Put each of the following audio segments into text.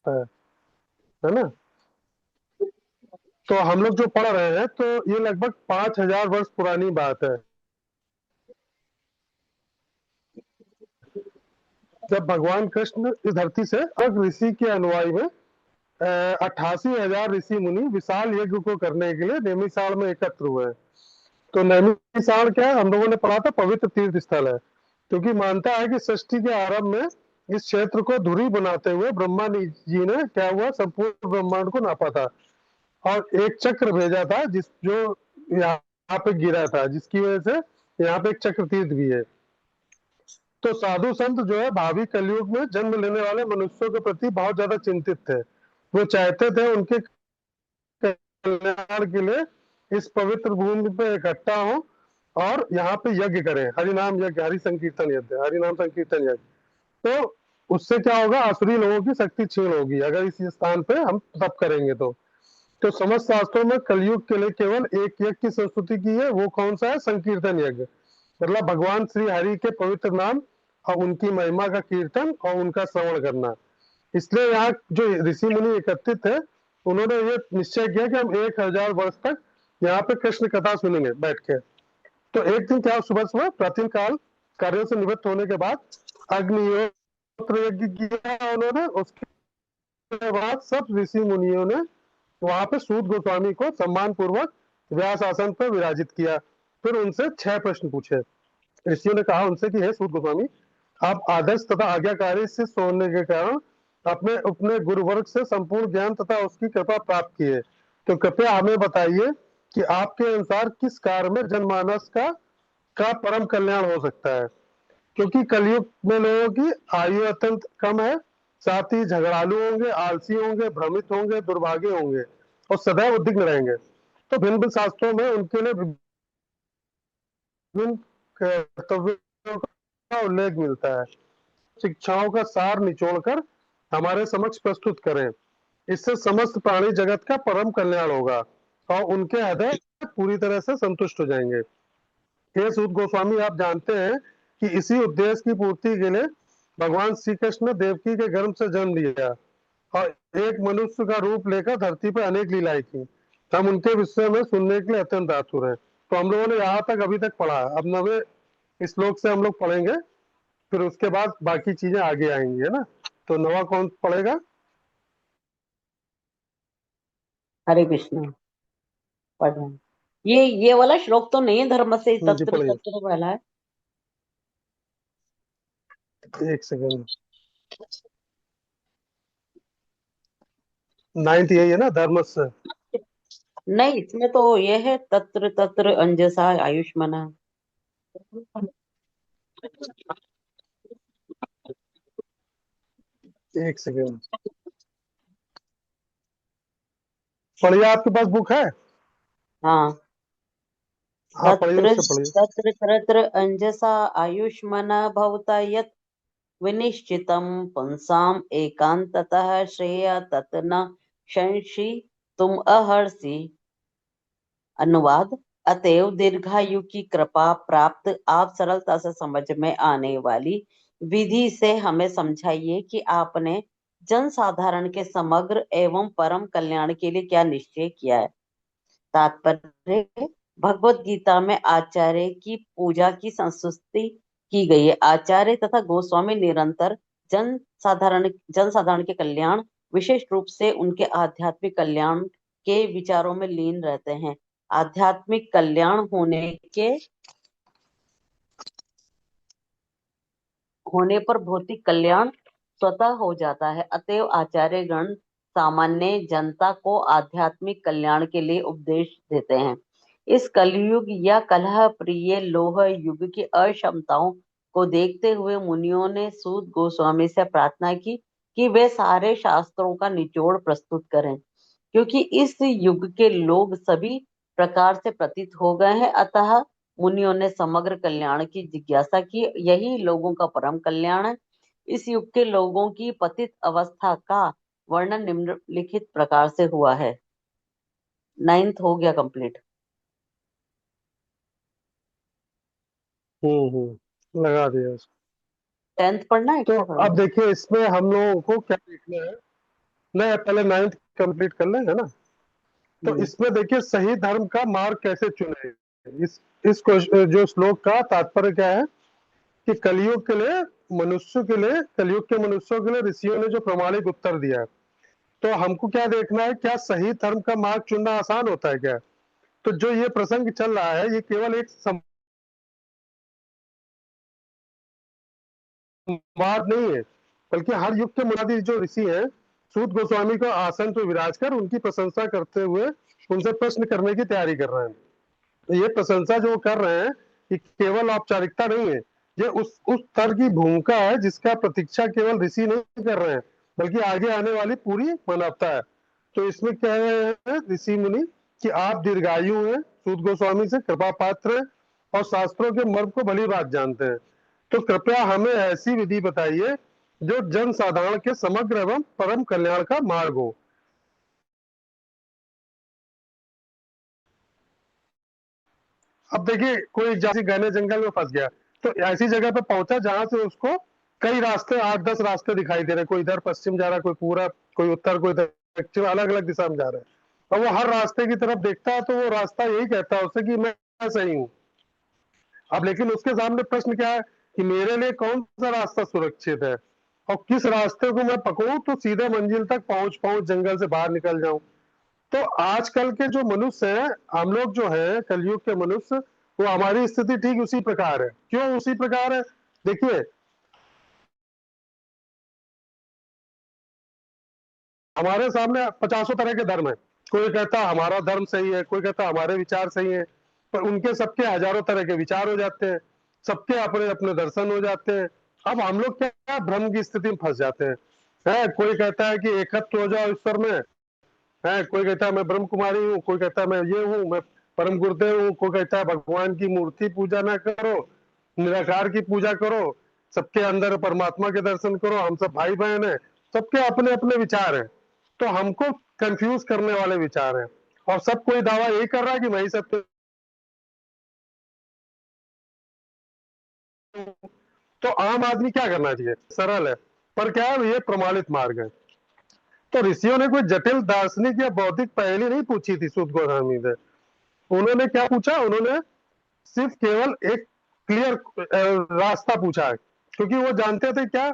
है ना। तो हम लोग जो पढ़ रहे हैं तो ये लगभग 5,000 वर्ष पुरानी बात है। जब भगवान कृष्ण इस धरती से अग ऋषि के अनुयायी में 88,000 ऋषि मुनि विशाल यज्ञ को करने के लिए नैमिषारण्य में एकत्र हुए। तो नैमिषारण्य क्या है, हम लोगों ने पढ़ा था, पवित्र तीर्थ स्थल है। क्योंकि मानता है कि सृष्टि के आरंभ में इस क्षेत्र को धुरी बनाते हुए ब्रह्मा जी ने क्या हुआ, संपूर्ण ब्रह्मांड को नापा था और एक चक्र भेजा था जिस जो यहाँ पे गिरा था, जिसकी वजह से यहाँ पे एक चक्र तीर्थ भी है। तो साधु संत जो है भावी कलयुग में जन्म लेने वाले मनुष्यों के प्रति बहुत ज्यादा चिंतित थे। वो चाहते थे उनके कल्याण के लिए इस पवित्र भूमि पे इकट्ठा हो और यहाँ पे यज्ञ करें, हरि नाम यज्ञ, हरि संकीर्तन यज्ञ, हरि नाम संकीर्तन यज्ञ। तो उससे क्या होगा, आसुरी लोगों की शक्ति क्षीण होगी अगर इस स्थान पे हम तप करेंगे तो समस्त शास्त्रों में कलयुग के लिए केवल एक यज्ञ की संस्तुति की है। वो कौन सा है, संकीर्तन यज्ञ। मतलब भगवान श्री हरि के पवित्र नाम और उनकी महिमा का कीर्तन और उनका श्रवण करना। इसलिए यहाँ जो ऋषि मुनि एकत्रित थे, उन्होंने ये निश्चय किया कि हम 1,000 वर्ष तक यहाँ पे कृष्ण कथा सुनेंगे बैठ के। तो एक दिन क्या, सुबह सुबह प्राचीन काल कार्यों से निवृत्त होने के बाद अग्निहोत्र यज्ञ किया उन्होंने। उसके बाद सब ऋषि मुनियों ने वहां पे सूत गोस्वामी को सम्मान पूर्वक व्यास आसन पर विराजित किया। फिर उनसे 6 प्रश्न पूछे। ऋषियों ने कहा उनसे कि हे सूत गोस्वामी, आप आदर्श तथा आज्ञाकारी शिष्य होने के कारण अपने अपने गुरुवर्ग से संपूर्ण ज्ञान तथा उसकी कृपा प्राप्त किए। तो कृपया हमें बताइए कि आपके अनुसार किस कार्य में जनमानस का परम कल्याण हो सकता है। क्योंकि कलयुग में लोगों की आयु अत्यंत कम है, साथ ही झगड़ालू होंगे, आलसी होंगे, भ्रमित होंगे, दुर्भाग्य होंगे और सदैव उद्विग्न रहेंगे। तो भिन्न भिन्न शास्त्रों में उनके लिए विभिन्न कर्तव्यों का उल्लेख मिलता है। शिक्षाओं का सार निचोड़कर हमारे समक्ष प्रस्तुत करें। इससे समस्त प्राणी जगत का परम कल्याण होगा और उनके हृदय पूरी तरह से संतुष्ट हो जाएंगे। हे सूत गोस्वामी, आप जानते हैं कि इसी उद्देश्य की पूर्ति के लिए भगवान श्री कृष्ण ने देवकी के गर्भ से जन्म लिया और एक मनुष्य का रूप लेकर धरती पर अनेक लीलाएं की। हम उनके विषय में सुनने के लिए अत्यंत आतुर हैं। तो हम लोगों ने यहाँ तक अभी तक पढ़ा है। अब नवे श्लोक से हम लोग पढ़ेंगे, फिर उसके बाद बाकी चीजें आगे आएंगी, है ना। तो नवा कौन पढ़ेगा? हरे कृष्ण। पढ़ रहे हैं। ये वाला श्लोक तो नहीं है, धर्म से जी तत्र पढ़िए। तत्र वाला है। एक सेकंड। 9th यही है ना, धर्म से। नहीं, इसमें तो ये है, तत्र तत्र अंजसा आयुष्मना। एक सेकंड, पढ़िए, आपके पास बुक है? हाँ। हाँ पढ़िए, तत्र उससे पढ़िए। तत्र तत्र अंजसा आयुष्मना भवता यत् विनिश्चितं पुंसाम एकांततः श्रेया तत् न शंसि तुम अहर्षि। अनुवाद। अतएव दीर्घायु की कृपा प्राप्त आप सरलता से समझ में आने वाली विधि से हमें समझाइए कि आपने जन साधारण के समग्र एवं परम कल्याण के लिए क्या निश्चय किया है। तात्पर्य। भगवत गीता में आचार्य की पूजा की संस्तुति की गई है। आचार्य तथा गोस्वामी निरंतर जन साधारण के कल्याण, विशेष रूप से उनके आध्यात्मिक कल्याण के विचारों में लीन रहते हैं। आध्यात्मिक कल्याण होने पर भौतिक कल्याण स्वतः हो जाता है। अतएव आचार्य गण सामान्य जनता को आध्यात्मिक कल्याण के लिए उपदेश देते हैं। इस कलयुग या कलह प्रिय लोह युग की अक्षमताओं को देखते हुए मुनियों ने सूत गोस्वामी से प्रार्थना की कि वे सारे शास्त्रों का निचोड़ प्रस्तुत करें, क्योंकि इस युग के लोग सभी प्रकार से प्रतीत हो गए हैं। अतः मुनियों ने समग्र कल्याण की जिज्ञासा की, यही लोगों का परम कल्याण है। इस युग के लोगों की पतित अवस्था का वर्णन निम्नलिखित प्रकार से हुआ है। 9th हो गया कंप्लीट। लगा दिया उसको। 10th पढ़ना है तो क्या पढ़ना अब है? देखिए, इसमें हम लोगों को क्या देखना है। नहीं, पहले 9th कंप्लीट कर लें, है ना। तो इसमें देखिए सही धर्म का मार्ग कैसे चुने। जो श्लोक का तात्पर्य क्या है कि कलयुग के लिए, मनुष्य के लिए, कलयुग के मनुष्यों के लिए ऋषियों ने जो प्रमाणिक उत्तर दिया है, तो हमको क्या देखना है, क्या सही धर्म का मार्ग चुनना आसान होता है क्या। तो जो ये प्रसंग चल रहा है, ये केवल एक संवाद नहीं है, बल्कि हर युग के मुनादी जो ऋषि हैं, सूत गोस्वामी को आसन पर विराज कर उनकी प्रशंसा करते हुए उनसे प्रश्न करने की तैयारी कर रहे हैं। तो ये प्रशंसा जो कर रहे हैं, ये केवल औपचारिकता नहीं है, ये उस स्तर की भूमिका है जिसका प्रतीक्षा केवल ऋषि नहीं कर रहे हैं, बल्कि आगे आने वाली पूरी मानवता है। तो इसमें कह रहे हैं ऋषि मुनि कि आप दीर्घायु हैं, सूत गोस्वामी से कृपा पात्र हैं और शास्त्रों के मर्म को भली बात जानते हैं। तो कृपया हमें ऐसी विधि बताइए जो जन साधारण के समग्र एवं परम कल्याण का मार्ग हो। अब देखिए कोई जैसे घने जंगल में फंस गया, तो ऐसी जगह पे पहुंचा जहां से उसको कई रास्ते, 8-10 रास्ते दिखाई दे रहे, कोई इधर पश्चिम जा रहा है, कोई पूरब, कोई उत्तर, कोई दक्षिण, अलग अलग दिशा में जा रहा है। और वो हर रास्ते की तरफ देखता है, तो वो रास्ता यही कहता है उससे कि मैं सही हूँ। अब लेकिन उसके सामने प्रश्न क्या है कि मेरे लिए कौन सा रास्ता सुरक्षित है और किस रास्ते को मैं पकड़ूं तो सीधे मंजिल तक पहुंच पाऊं, जंगल से बाहर निकल जाऊं। तो आजकल के जो मनुष्य हैं, हम लोग जो है कलयुग के मनुष्य, वो हमारी स्थिति ठीक उसी प्रकार है। क्यों उसी प्रकार है? देखिए हमारे सामने पचासों तरह के धर्म है, कोई कहता हमारा धर्म सही है, कोई कहता हमारे विचार सही है, पर उनके सबके हजारों तरह के विचार हो जाते हैं, सबके अपने अपने दर्शन हो जाते हैं। अब हम लोग क्या भ्रम की स्थिति में फंस जाते हैं। कोई कहता है कि एकत्व हो जाओ ईश्वर में, है कोई कहता है मैं ब्रह्म कुमारी हूँ, कोई कहता है मैं ये हूँ, मैं परम गुरुदेव हूँ, कोई कहता है भगवान की मूर्ति पूजा ना करो, निराकार की पूजा करो, सबके अंदर परमात्मा के दर्शन करो, हम सब भाई बहन है। सबके अपने अपने विचार हैं, तो हमको कंफ्यूज करने वाले विचार हैं। और सब कोई दावा यही कर रहा है कि मैं ही सत्य। तो आम आदमी क्या करना चाहिए? सरल है, पर क्या है, ये प्रमाणित मार्ग है। तो ऋषियों ने कोई जटिल दार्शनिक या बौद्धिक पहेली नहीं पूछी थी सूत गोस्वामी से। उन्होंने क्या पूछा? उन्होंने सिर्फ केवल एक क्लियर रास्ता पूछा है, क्योंकि वो जानते थे क्या,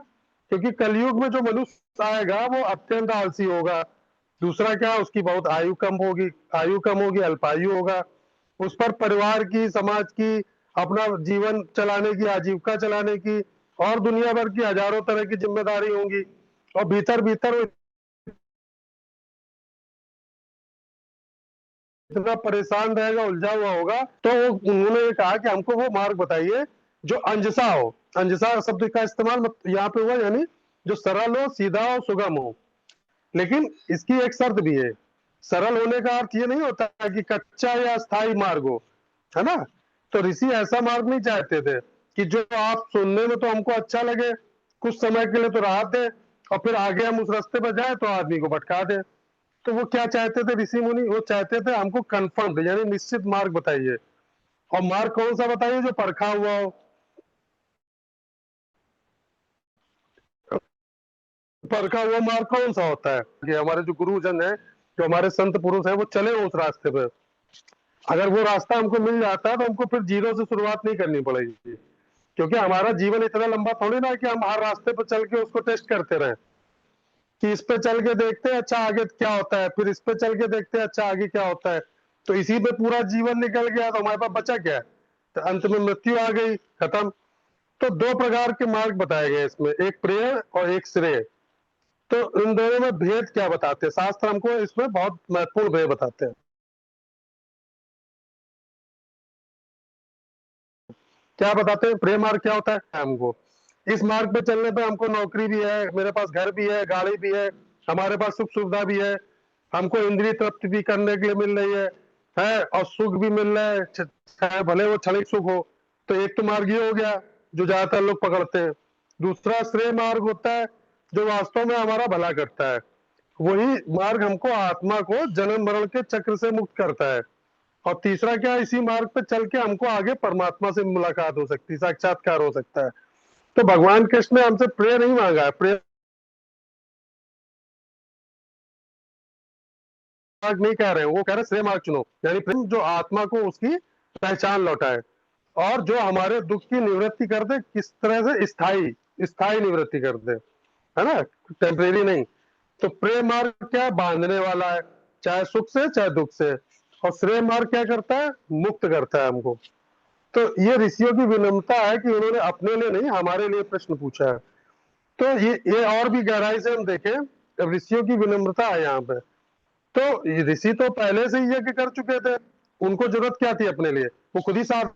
क्योंकि कलयुग में जो मनुष्य आएगा वो अत्यंत आलसी होगा। दूसरा क्या, उसकी बहुत आयु कम होगी, अल्पायु होगा। उस पर परिवार की, समाज की, अपना जीवन चलाने की, आजीविका चलाने की और दुनिया भर की हजारों तरह की जिम्मेदारी होंगी। और भीतर भीतर वो इतना परेशान रहेगा, उलझा हुआ होगा। तो उन्होंने ये कहा कि हमको वो मार्ग बताइए जो अंजसा हो। अंजसा शब्द का इस्तेमाल यहाँ पे हुआ, यानी जो सरल हो, सीधा हो, सुगम हो। लेकिन इसकी एक शर्त भी है। सरल होने का अर्थ ये नहीं होता है कि कच्चा या स्थायी मार्ग हो, है ना। तो ऋषि ऐसा मार्ग नहीं चाहते थे कि जो आप सुनने में तो हमको अच्छा लगे, कुछ समय के लिए तो राहत दे, और फिर आगे हम उस रास्ते पर जाए तो आदमी को भटका दे। तो वो क्या चाहते थे ऋषि मुनि? वो चाहते थे हमको कंफर्म, यानी निश्चित मार्ग बताइए। और मार्ग कौन सा बताइए? जो परखा हुआ हो। परखा हुआ मार्ग कौन सा होता है कि हमारे जो गुरुजन है, जो हमारे संत पुरुष है, वो चले उस रास्ते पे। अगर वो रास्ता हमको मिल जाता है तो हमको फिर जीरो से शुरुआत नहीं करनी पड़ेगी, क्योंकि हमारा जीवन इतना लंबा थोड़ी ना है कि हम हर रास्ते पर चल के उसको टेस्ट करते रहे, कि इस पे चल के देखते हैं अच्छा आगे क्या होता है, फिर इस पे चल के देखते हैं अच्छा आगे क्या होता है। तो इसी पे पूरा जीवन निकल गया तो हमारे पास बचा क्या? तो अंत में मृत्यु आ गई, खत्म। तो दो प्रकार के मार्ग बताए गए इसमें, एक प्रेय और एक श्रेय। तो इन दोनों में भेद क्या बताते हैं शास्त्र? हमको इसमें बहुत महत्वपूर्ण भेद बताते हैं। क्या बताते हैं? प्रेम मार्ग क्या होता है हमको? इस मार्ग पे चलने पे हमको नौकरी भी है, मेरे पास घर भी है, गाड़ी भी है, हमारे पास सुख सुविधा भी है, हमको इंद्रिय तृप्ति भी करने के लिए मिल रही है और सुख भी मिल रहा है, चाहे भले वो क्षणिक सुख हो। तो एक तो मार्ग ये हो गया जो ज्यादातर लोग पकड़ते हैं। दूसरा श्रेय मार्ग होता है जो वास्तव में हमारा भला करता है। वही मार्ग हमको आत्मा को जन्म मरण के चक्र से मुक्त करता है। और तीसरा क्या, इसी मार्ग पे चल के हमको आगे परमात्मा से मुलाकात हो सकती है, साक्षात्कार हो सकता है। तो भगवान कृष्ण ने हमसे प्रेय नहीं मांगा है, प्रेय मार्ग नहीं कह रहे हैं, वो कह रहे हैं श्रेय मार्ग चुनो, यानी प्रेम जो आत्मा को उसकी पहचान लौटाए और जो हमारे दुख की निवृत्ति कर दे, किस तरह से स्थायी स्थायी निवृत्ति कर दे, है ना, टेम्परेरी नहीं। तो प्रेम मार्ग क्या है, बांधने वाला है, चाहे सुख से चाहे दुख से। और श्रेय मार्ग क्या करता है, मुक्त करता है हमको। तो ये ऋषियों की विनम्रता है कि उन्होंने अपने लिए नहीं हमारे लिए प्रश्न पूछा है। तो ये और भी गहराई से हम देखें, अब ऋषियों की विनम्रता है यहाँ पे। तो ये ऋषि तो पहले से ही यज्ञ कर चुके थे, उनको जरूरत क्या थी अपने लिए, वो खुद ही साधना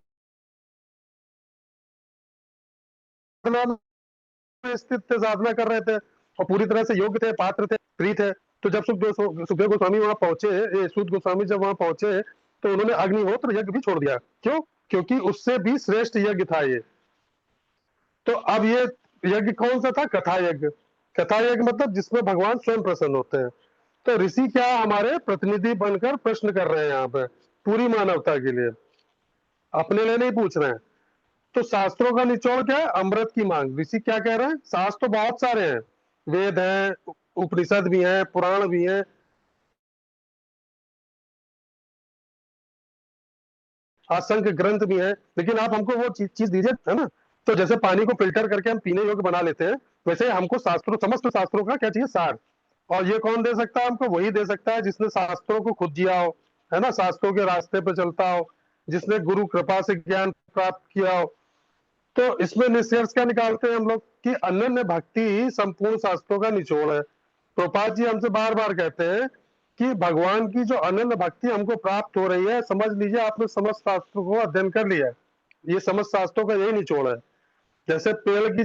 में स्थित थे, साधना कर रहे थे और पूरी तरह से योग्य थे, पात्र थे, प्रीत थे। तो जब सुखदेव गोस्वामी वहां पहुंचे, सूत गोस्वामी जब वहां पहुंचे, तो उन्होंने अग्निहोत्र यज्ञ भी छोड़ दिया। क्यों? क्योंकि उससे भी श्रेष्ठ यज्ञ था ये। तो अब ये यज्ञ कौन सा था, कथा यज्ञ। कथा यज्ञ मतलब जिसमें भगवान स्वयं प्रसन्न होते हैं। तो ऋषि क्या हमारे प्रतिनिधि बनकर प्रश्न कर रहे हैं यहाँ पे, पूरी मानवता के लिए, अपने लिए नहीं पूछ रहे हैं। तो शास्त्रों का निचोड़ क्या है, अमृत की मांग। ऋषि क्या कह रहे हैं, शास्त्र तो बहुत सारे हैं, वेद हैं, उपनिषद भी हैं, पुराण भी हैं, असंख्य ग्रंथ भी हैं, लेकिन आप हमको वो चीज दीजिए, है ना। तो जैसे पानी को फिल्टर करके हम पीने योग्य बना लेते हैं, वैसे हमको शास्त्रों, समस्त शास्त्रों का क्या चाहिए, सार। और ये कौन दे सकता है हमको, वही दे सकता है जिसने शास्त्रों को खुद जिया हो, है ना, शास्त्रों के रास्ते पे चलता हो, जिसने गुरु कृपा से ज्ञान प्राप्त किया हो। तो इसमें निष्कर्ष क्या निकालते हैं हम लोग कि अनन्य भक्ति ही संपूर्ण शास्त्रों का निचोड़ है। प्रभुपाद जी हमसे बार बार कहते हैं कि भगवान की जो अनन्य भक्ति हमको प्राप्त हो रही है, समझ लीजिए आपने समस्त शास्त्रों को अध्ययन कर लिया है, ये समस्त शास्त्रों का यही निचोड़ है। जैसे पेड़ की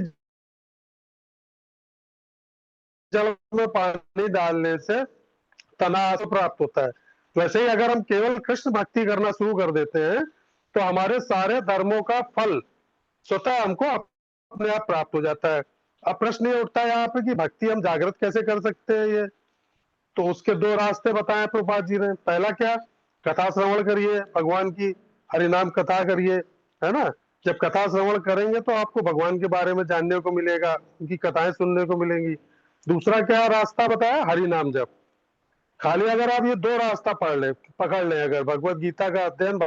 जल में पानी डालने से तना प्राप्त होता है, वैसे ही अगर हम केवल कृष्ण भक्ति करना शुरू कर देते हैं, तो हमारे सारे धर्मों का फल स्वतः हमको अपने आप प्राप्त हो जाता है। अब प्रश्न ये उठता है यहाँ पे कि भक्ति हम जागृत कैसे कर सकते हैं ये। तो उसके दो रास्ते बताए प्रभुपाद जी ने। पहला क्या, कथा श्रवण करिए भगवान की, हरिनाम कथा करिए, है ना। जब कथा श्रवण करेंगे तो आपको भगवान के बारे में जानने को मिलेगा, उनकी कथाएं सुनने को मिलेंगी। दूसरा क्या रास्ता बताया, हरिनाम जप। खाली अगर आप ये दो रास्ता पकड़ लें, अगर भगवत गीता का अध्ययन,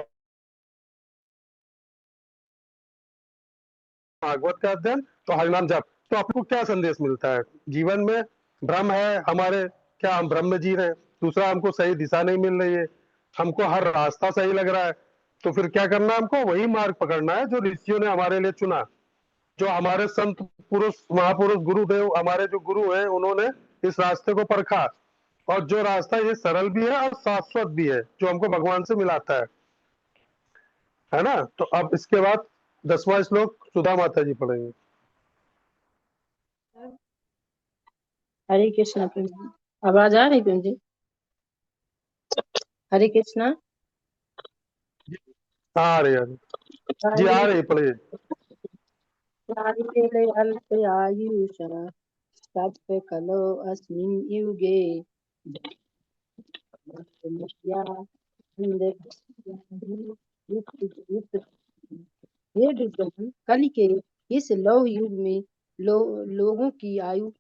भागवत का अध्ययन, तो हरिनाम जप, तो आपको क्या संदेश मिलता है, जीवन में भ्रम है हमारे, क्या हम भ्रम में जी रहे हैं। दूसरा, हमको सही दिशा नहीं मिल रही है, हमको हर रास्ता सही लग रहा है। तो फिर क्या करना है, हमको वही मार्ग पकड़ना है जो ऋषियों ने हमारे लिए चुना, जो हमारे संत पुरुष महापुरुष गुरुदेव, हमारे जो गुरु हैं, उन्होंने इस रास्ते को परखा। और जो रास्ता ये सरल भी है और शाश्वत भी है, जो हमको भगवान से मिलाता है ना। तो अब इसके बाद 10वां श्लोक सुधा माता जी पढ़ेंगे। हरे कृष्णा प्रभु जी। आवाज आ रही प्रभु जी? हरे कृष्णा। आ रही है जी, आ रही, पढ़िए। अल्प आयुषा सत्य कलो अस्मिन् युगे हे दुर्योधन, कलि के इस लौह युग में लोगों की आयु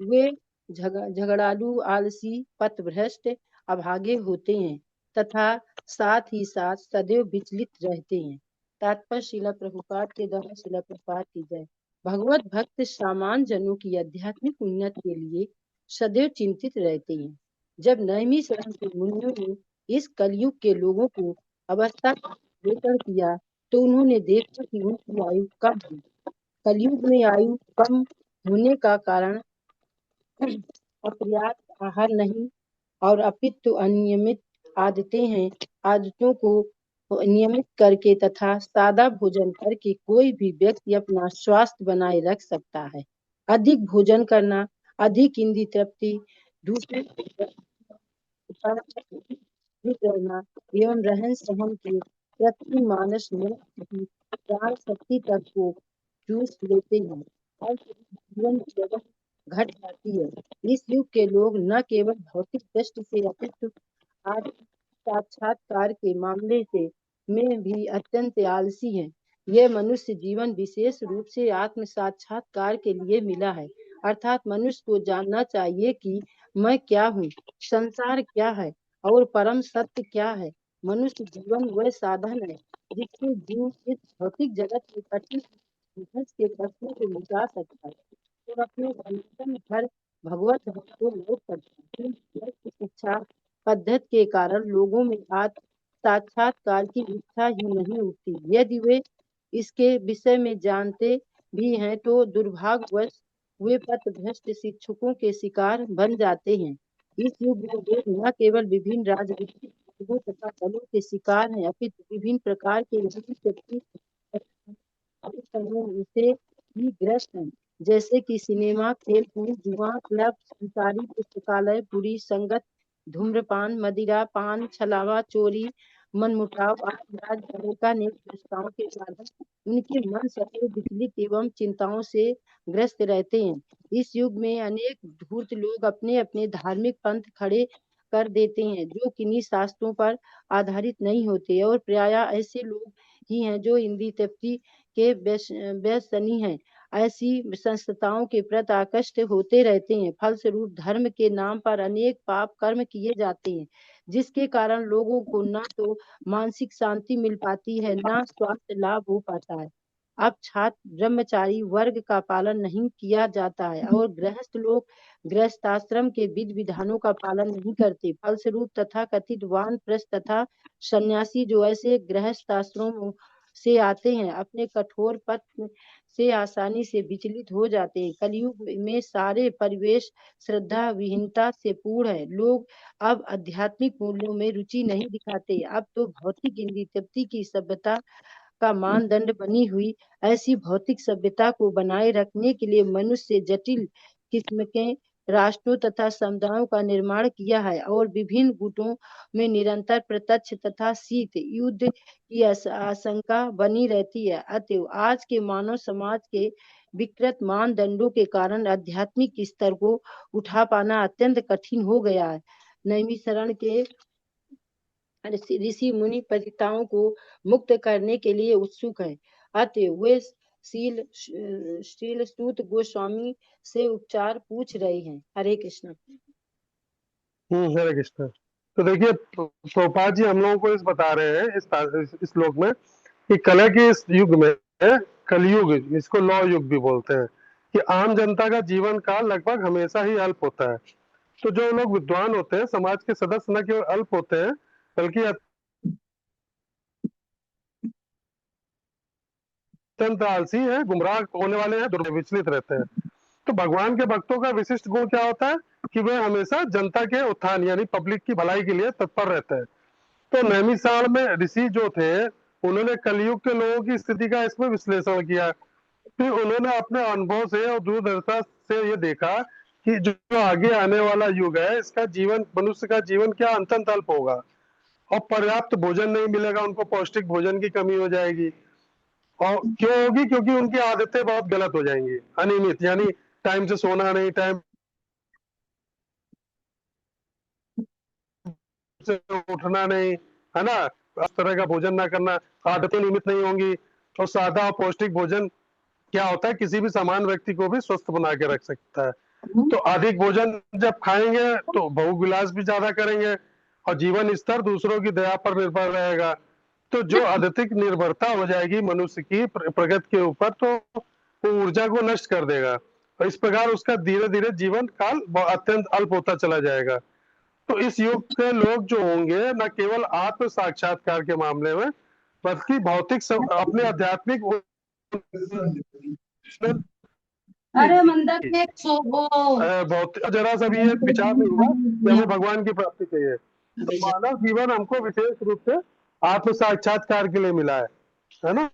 वे झगड़ालू, आलसी, पथभ्रष्ट, अभागे होते हैं तथा साथ ही साथ सदैव विचलित रहते हैं। तात्पर्य श्रील प्रभुपाद के द्वारा श्रील प्रभुपाद की जय। भगवत भक्त सामान्य जनों की आध्यात्मिक उन्नति के लिए सदैव चिंतित रहते हैं। जब नैमी शरण के मुनियों ने इस कलयुग के लोगों को अवस्था लेकर किया, तो उन्होंने देखा कि उनकी आयु कम है। कलयुग में आयु कम होने का कारण अपर्याप्त आहार नहीं और अपितु अनियमित आदतें हैं। आदतों को नियमित करके तथा सादा भोजन करके कोई भी व्यक्ति अपना स्वास्थ्य बनाए रख सकता है। अधिक भोजन करना, अधिक इंद्रिय तृप्ति, दूसरे करना एवं रहन सहन के प्रति मानस में प्राण शक्ति तक को चूस लेते हैं और जीवन की जगह घट जाती है। इस युग के लोग न केवल भौतिक दृष्टि से अपितु आत्म साक्षात्कार के मामले से में भी अत्यंत आलसी हैं। यह मनुष्य जीवन विशेष रूप से आत्म साक्षात्कार के लिए मिला है अर्थात मनुष्य को जानना चाहिए कि मैं क्या हूँ, संसार क्या है और परम सत्य क्या है। मनुष्य जीवन वह साधन है जिससे जीव इस भौतिक जगत के कठिन संघर्ष के प्रश्नों को मिटा सकता है और अपने सनातन घर भगवत धाम को लौट सकता है। इस शिक्षा पद्धति के कारण लोगों में आत्म साक्षात्कार की इच्छा ही नहीं उठती। यदि वे इसके विषय में जानते भी हैं तो दुर्भाग्यवश वे पथभ्रष्ट शिक्षकों के शिकार बन जाते हैं। इस युग में लोग न केवल विभिन्न राजनीतिक वर्गों तथा दलों के शिकार हैं, अपितु विभिन्न प्रकार के समूह से भी ग्रस्त हैं, जैसे कि सिनेमा, खेल-कूद, जुआ, क्लब, संसारी पुस्तकालय, बुरी संगत, धूम्रपान, मदिरा पान, छलावा, चोरी, मनमुटाव आदि राजभरों का अनेक दुष्टाओं के कारण उनके मन सदैव विचलित एवं चिंताओं से ग्रस्त रहते हैं। इस युग में अनेक धूर्त लोग अपने अपने धार्मिक पंथ खड़े कर देते हैं जो किन्हीं शास्त्रों पर आधारित नहीं होते और प्रायः ऐसे लोग ही हैं जो हिंदी तफ्ती के व्यसनी हैं। ऐसी संस्थाओं के प्रति आकृष्ट होते रहते हैं। फलस्वरूप धर्म के नाम पर अनेक पाप कर्म किए जाते हैं, जिसके कारण लोगों को न तो मानसिक शांति मिल पाती है, न स्वास्थ्य लाभ हो पाता है। अब छात्र ब्रह्मचारी वर्ग का पालन नहीं किया जाता है और गृहस्थ लोग गृहस्थाश्रम के विधि विधानों का पालन नहीं करते। फलस्वरूप तथाकथित वानप्रस्थ तथा सन्यासी जो ऐसे गृहस्थाश्रमों से आते हैं अपने कठोर पथ से आसानी से विचलित हो जाते हैं। कलयुग में सारे परिवेश श्रद्धा विहीनता से पूर्ण है। लोग अब आध्यात्मिक मूल्यों में रुचि नहीं दिखाते। अब तो भौतिक इंद्रिय तृप्ति की सभ्यता का मानदंड बनी हुई ऐसी भौतिक सभ्यता को बनाए रखने के लिए मनुष्य जटिल किस्म के राष्ट्रों तथा समुदायों का निर्माण किया है और विभिन्न गुटों में निरंतर प्रत्यक्ष तथा शीत युद्ध की आशंका बनी रहती है। अतएव आज के मानव समाज के विकृत मानदंडों के कारण आध्यात्मिक स्तर को उठा पाना अत्यंत कठिन हो गया है। नैमिषारण्य के ऋषि मुनि पतिताओं को मुक्त करने के लिए उत्सुक है। अतएव वे श्रील सूत गोस्वामी से उपचार पूछ रहे हैं। हरे कृष्ण। हरे कृष्ण। तो देखिए प्रभुपाद जी हम लोगों को इस बता रहे हैं इस श्लोक में कि कलह के इस युग में, कलयुग, इसको लौ युग भी बोलते हैं, कि आम जनता का जीवन काल लगभग हमेशा ही अल्प होता है। तो जो लोग विद्वान होते हैं, समाज के सदस्य न केवल अल्प होते हैं बल्कि अत्यंत आलसी है, गुमराह होने वाले हैं, विचलित रहते हैं। तो भगवान के भक्तों का विशिष्ट गुण क्या होता है कि वे हमेशा जनता के उत्थान यानी पब्लिक की भलाई के लिए तत्पर रहते हैं। तो नैमिषारण्य में ऋषि जो थे उन्होंने कलयुग के लोगों की स्थिति का इसमें विश्लेषण किया। फिर उन्होंने अपने अनुभव से और दूरदर्शिता से ये देखा कि जो आगे आने वाला युग है इसका जीवन, मनुष्य का जीवन क्या अत्यंत अल्प होगा और पर्याप्त भोजन नहीं मिलेगा, उनको पौष्टिक भोजन की कमी हो जाएगी। और क्यों होगी? क्योंकि उनकी आदतें बहुत गलत हो जाएंगी, अनियमित, यानी टाइम से सोना नहीं, टाइम से उठना नहीं, है ना, इस तरह का भोजन ना करना, आदतें नियमित नहीं होंगी। और सादा और पौष्टिक भोजन क्या होता है, किसी भी समान व्यक्ति को भी स्वस्थ बना के रख सकता है। तो अधिक भोजन जब खाएंगे तो भोग विलास भी ज्यादा करेंगे और जीवन स्तर दूसरों की दया पर निर्भर रहेगा। तो जो अधिक निर्भरता हो जाएगी मनुष्य की प्रगति के ऊपर, तो वो ऊर्जा को नष्ट कर देगा और इस प्रकार उसका धीरे धीरे जीवन काल अत्यंत अल्प होता चला जाएगा। तो इस युग के लोग जो होंगे न केवल आत्म साक्षात्कार के मामले में बल्कि भौतिक अपने आध्यात्मिक अरे मंदिर में बहुत जरा सा भी ये विचार नहीं हुआ कि हमें भगवान की प्राप्ति चाहिए। तो मानव जीवन हमको विशेष रूप से आत्म साक्षात्कार के लिए मिला है ना।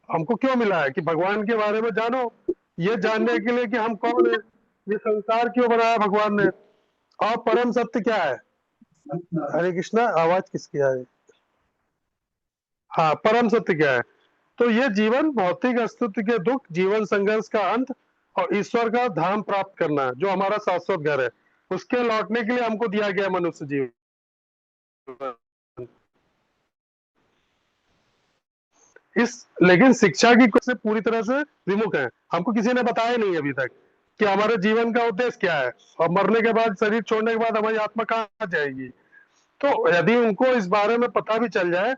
हमको क्यों मिला है? कि भगवान के बारे में जानो, ये जानने के लिए कि हम कौन है, ये संसार क्यों बनाया भगवान ने, और परम सत्य क्या है। हरे कृष्णा। आवाज किसकी आ रही? हाँ, परम सत्य क्या है। तो ये जीवन भौतिक अस्तित्व के दुख, जीवन संघर्ष का अंत और ईश्वर का धाम प्राप्त करना, जो हमारा शाश्वत घर है, उसके लौटने के लिए हमको दिया गया मनुष्य जीवन। लेकिन शिक्षा की से पूरी तरह से विमुख है, हमको किसी ने बताया नहीं अभी तक कि हमारे जीवन का उद्देश्य क्या है और मरने के बाद, शरीर छोड़ने के बाद हमारी आत्मा कहाँ जाएगी। तो यदि उनको इस बारे में पता भी चल जाए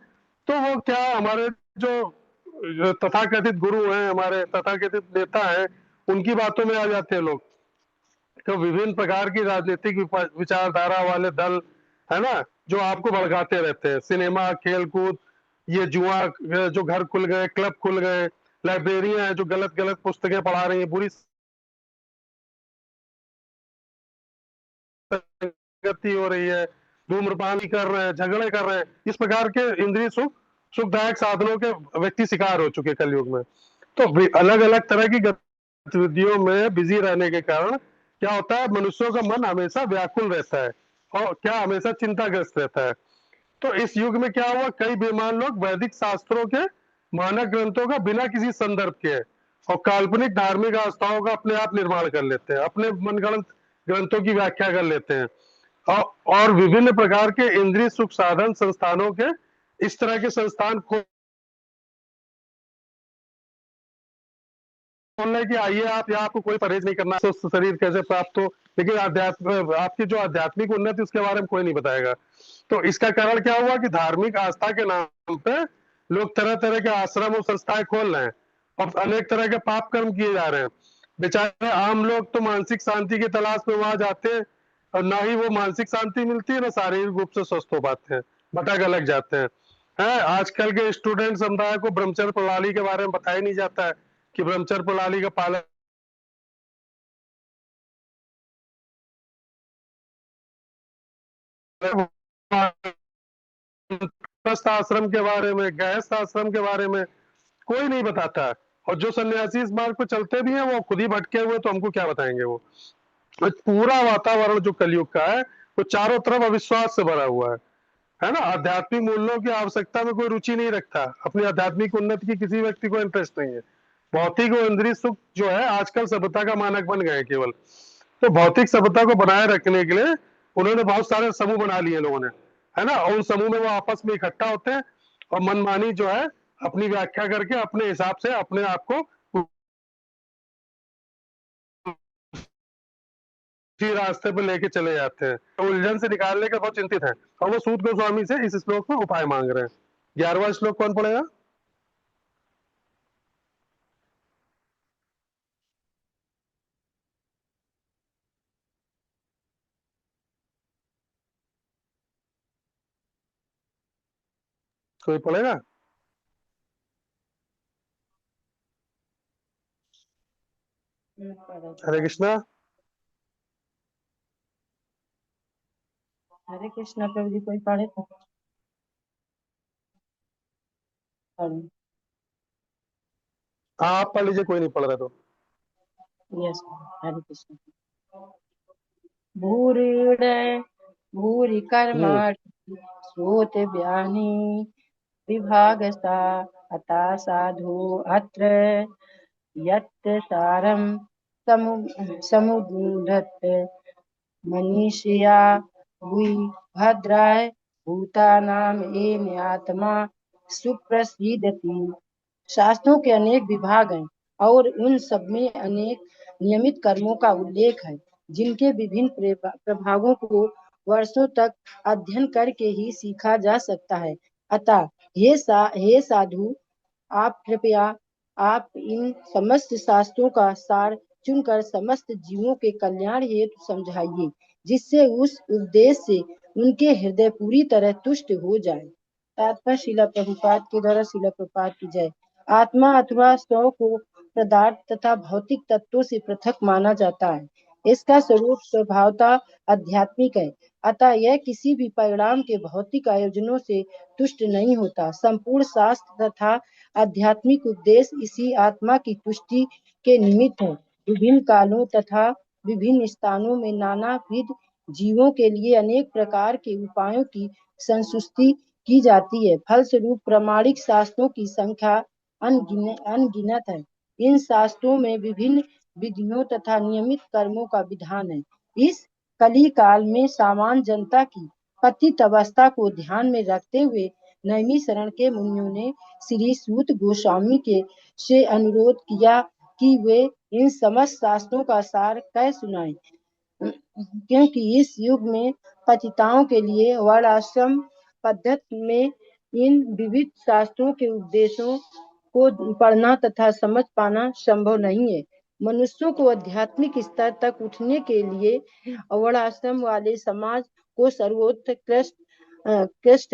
तो वो क्या, हमारे जो तथाकथित गुरु हैं, हमारे तथाकथित नेता हैं, उनकी बातों में आ जाते हैं लोग। तो विभिन्न प्रकार की राजनीतिक विचारधारा वाले दल है ना, जो आपको भड़काते रहते हैं। सिनेमा, खेल कूद, ये जुआ, जो घर खुल गए, क्लब खुल गए, लाइब्रेरियां हैं जो गलत गलत पुस्तकें पढ़ा रही हैं, बुरी संगति हो रही है, धूम्रपान कर रहे हैं, झगड़े कर रहे हैं, इस प्रकार के इंद्रिय सुखदायक साधनों के व्यक्ति शिकार हो चुके कलयुग में। तो अलग अलग तरह की गतिविधियों में बिजी रहने के कारण क्या होता है, मनुष्यों का मन हमेशा व्याकुल रहता है और क्या हमेशा चिंताग्रस्त रहता है। तो इस युग में क्या हुआ, कई बेईमान लोग वैदिक शास्त्रों के मानक ग्रंथों का बिना किसी संदर्भ के और काल्पनिक धार्मिक आस्थाओं का अपने आप निर्माण कर लेते हैं, अपने मनगढ़ंत ग्रंथों की व्याख्या कर लेते हैं और विभिन्न प्रकार के इंद्रिय सुख साधन संस्थानों के इस तरह के संस्थान बोल रहे कि आइए आप, या आपको कोई परहेज नहीं करना, स्वस्थ शरीर कैसे प्राप्त हो, लेकिन अध्यात्म, आपकी जो आध्यात्मिक उन्नति उसके बारे में कोई नहीं बताएगा। तो इसका कारण क्या हुआ कि धार्मिक आस्था के नाम पे लोग तरह तरह के आश्रम और संस्थाएं खोल रहे हैं और अनेक तरह के पाप कर्म किए जा रहे हैं। बेचारे आम लोग तो मानसिक शांति की तलाश में वहां जाते हैं और ना ही वो मानसिक शांति मिलती है, ना शारीरिक रूप से स्वस्थ हो पाते हैं, भटक अलग जाते हैं। आजकल के स्टूडेंट समुदाय को ब्रह्मचर्य प्रणाली के बारे में बताया नहीं जाता है कि ब्रह्मचर्य प्रणाली का पालन, आश्रम के बारे में, गृहस्थ आश्रम के बारे में कोई नहीं बताता। और जो सन्यासी इस मार्ग पर चलते भी हैं वो खुद ही भटके हुए, तो हमको क्या बताएंगे वो। तो पूरा वातावरण जो कलयुग का है वो चारों तरफ अविश्वास से भरा हुआ है ना। आध्यात्मिक मूल्यों की आवश्यकता में कोई रुचि नहीं रखता, अपनी आध्यात्मिक उन्नति की किसी व्यक्ति को इंटरेस्ट नहीं है। भौतिक और इंद्रिय सुख जो है आजकल सभ्यता का मानक बन गए केवल। तो भौतिक सभ्यता को बनाए रखने के लिए उन्होंने बहुत सारे समूह बना लिए लोगों ने, है ना। और उन समूह में वो आपस में इकट्ठा होते हैं और मनमानी जो है अपनी व्याख्या करके अपने हिसाब से अपने आप को उसी रास्ते पर लेके चले जाते हैं। तो उलझन से निकालने का बहुत चिंतित है और वो सूत गोस्वामी से इस श्लोक में उपाय मांग रहे हैं। 11वां श्लोक कौन पढ़ेगा? कोई पढ़ेगा? हरे कृष्णा। हरे कृष्णा प्रभु जी, कोई पढ़े तो पढ़ो। हाँ आप पढ़ लीजिए, कोई नहीं पढ़ रहा तो। यस, हरे कृष्णा। भूरिडे भूरि कर्माणि श्रोत व्यानि विभागसा अता साधु अत्र यत् सारं समुद्धत मनीषिया हुई भद्राय भूतानाम एन आत्मा सुप्रसिद्धति। शास्त्रों के अनेक विभाग हैं और उन सब में अनेक नियमित कर्मों का उल्लेख है, जिनके विभिन्न प्रभावों को वर्षों तक अध्ययन करके ही सीखा जा सकता है। अतः हे साधु, आप कृपया आप इन समस्त शास्त्रों का सार चुनकर समस्त जीवों के कल्याण हेतु समझाइए, जिससे उस उपदेश से उनके हृदय पूरी तरह तुष्ट हो जाए। तात्पर्य शिला प्रभुपाद के द्वारा शिला प्रभुपाद की जय। आत्मा अथवा स्व को पदार्थ तथा भौतिक तत्वों से पृथक माना जाता है। इसका स्वरूप स्वभावतः आध्यात्मिक है, अतः यह किसी भी परिणाम के भौतिक आयोजनों से तुष्ट नहीं होता। संपूर्ण शास्त्र तथा आध्यात्मिक उपदेश इसी आत्मा की तुष्टि के निमित्त है। विभिन्न कालों तथा विभिन्न स्थानों में नानाविध जीवों के लिए अनेक प्रकार के उपायों की संस्तुति की जाती है। फलस्वरूप प्रामाणिक शास्त्रों की संख्या अनगिनत है। इन शास्त्रों में विभिन्न विधियों तथा नियमित कर्मों का विधान है। इस कली काल में सामान्य जनता की पतित अवस्था को ध्यान में रखते हुए नैमी शरण के मुनियों ने श्री सूत गोस्वामी के से अनुरोध किया कि वे इन समस्त शास्त्रों का सार कह सुनाएं, क्योंकि इस युग में पतिताओं के लिए वर्णाश्रम पद्धति में इन विविध शास्त्रों के उपदेशों को पढ़ना तथा समझ पाना संभव नहीं है। मनुष्यों को आध्यात्मिक स्तर तक उठने के लिए वर्णाश्रम वाले समाज को सर्वोत्कृष्ट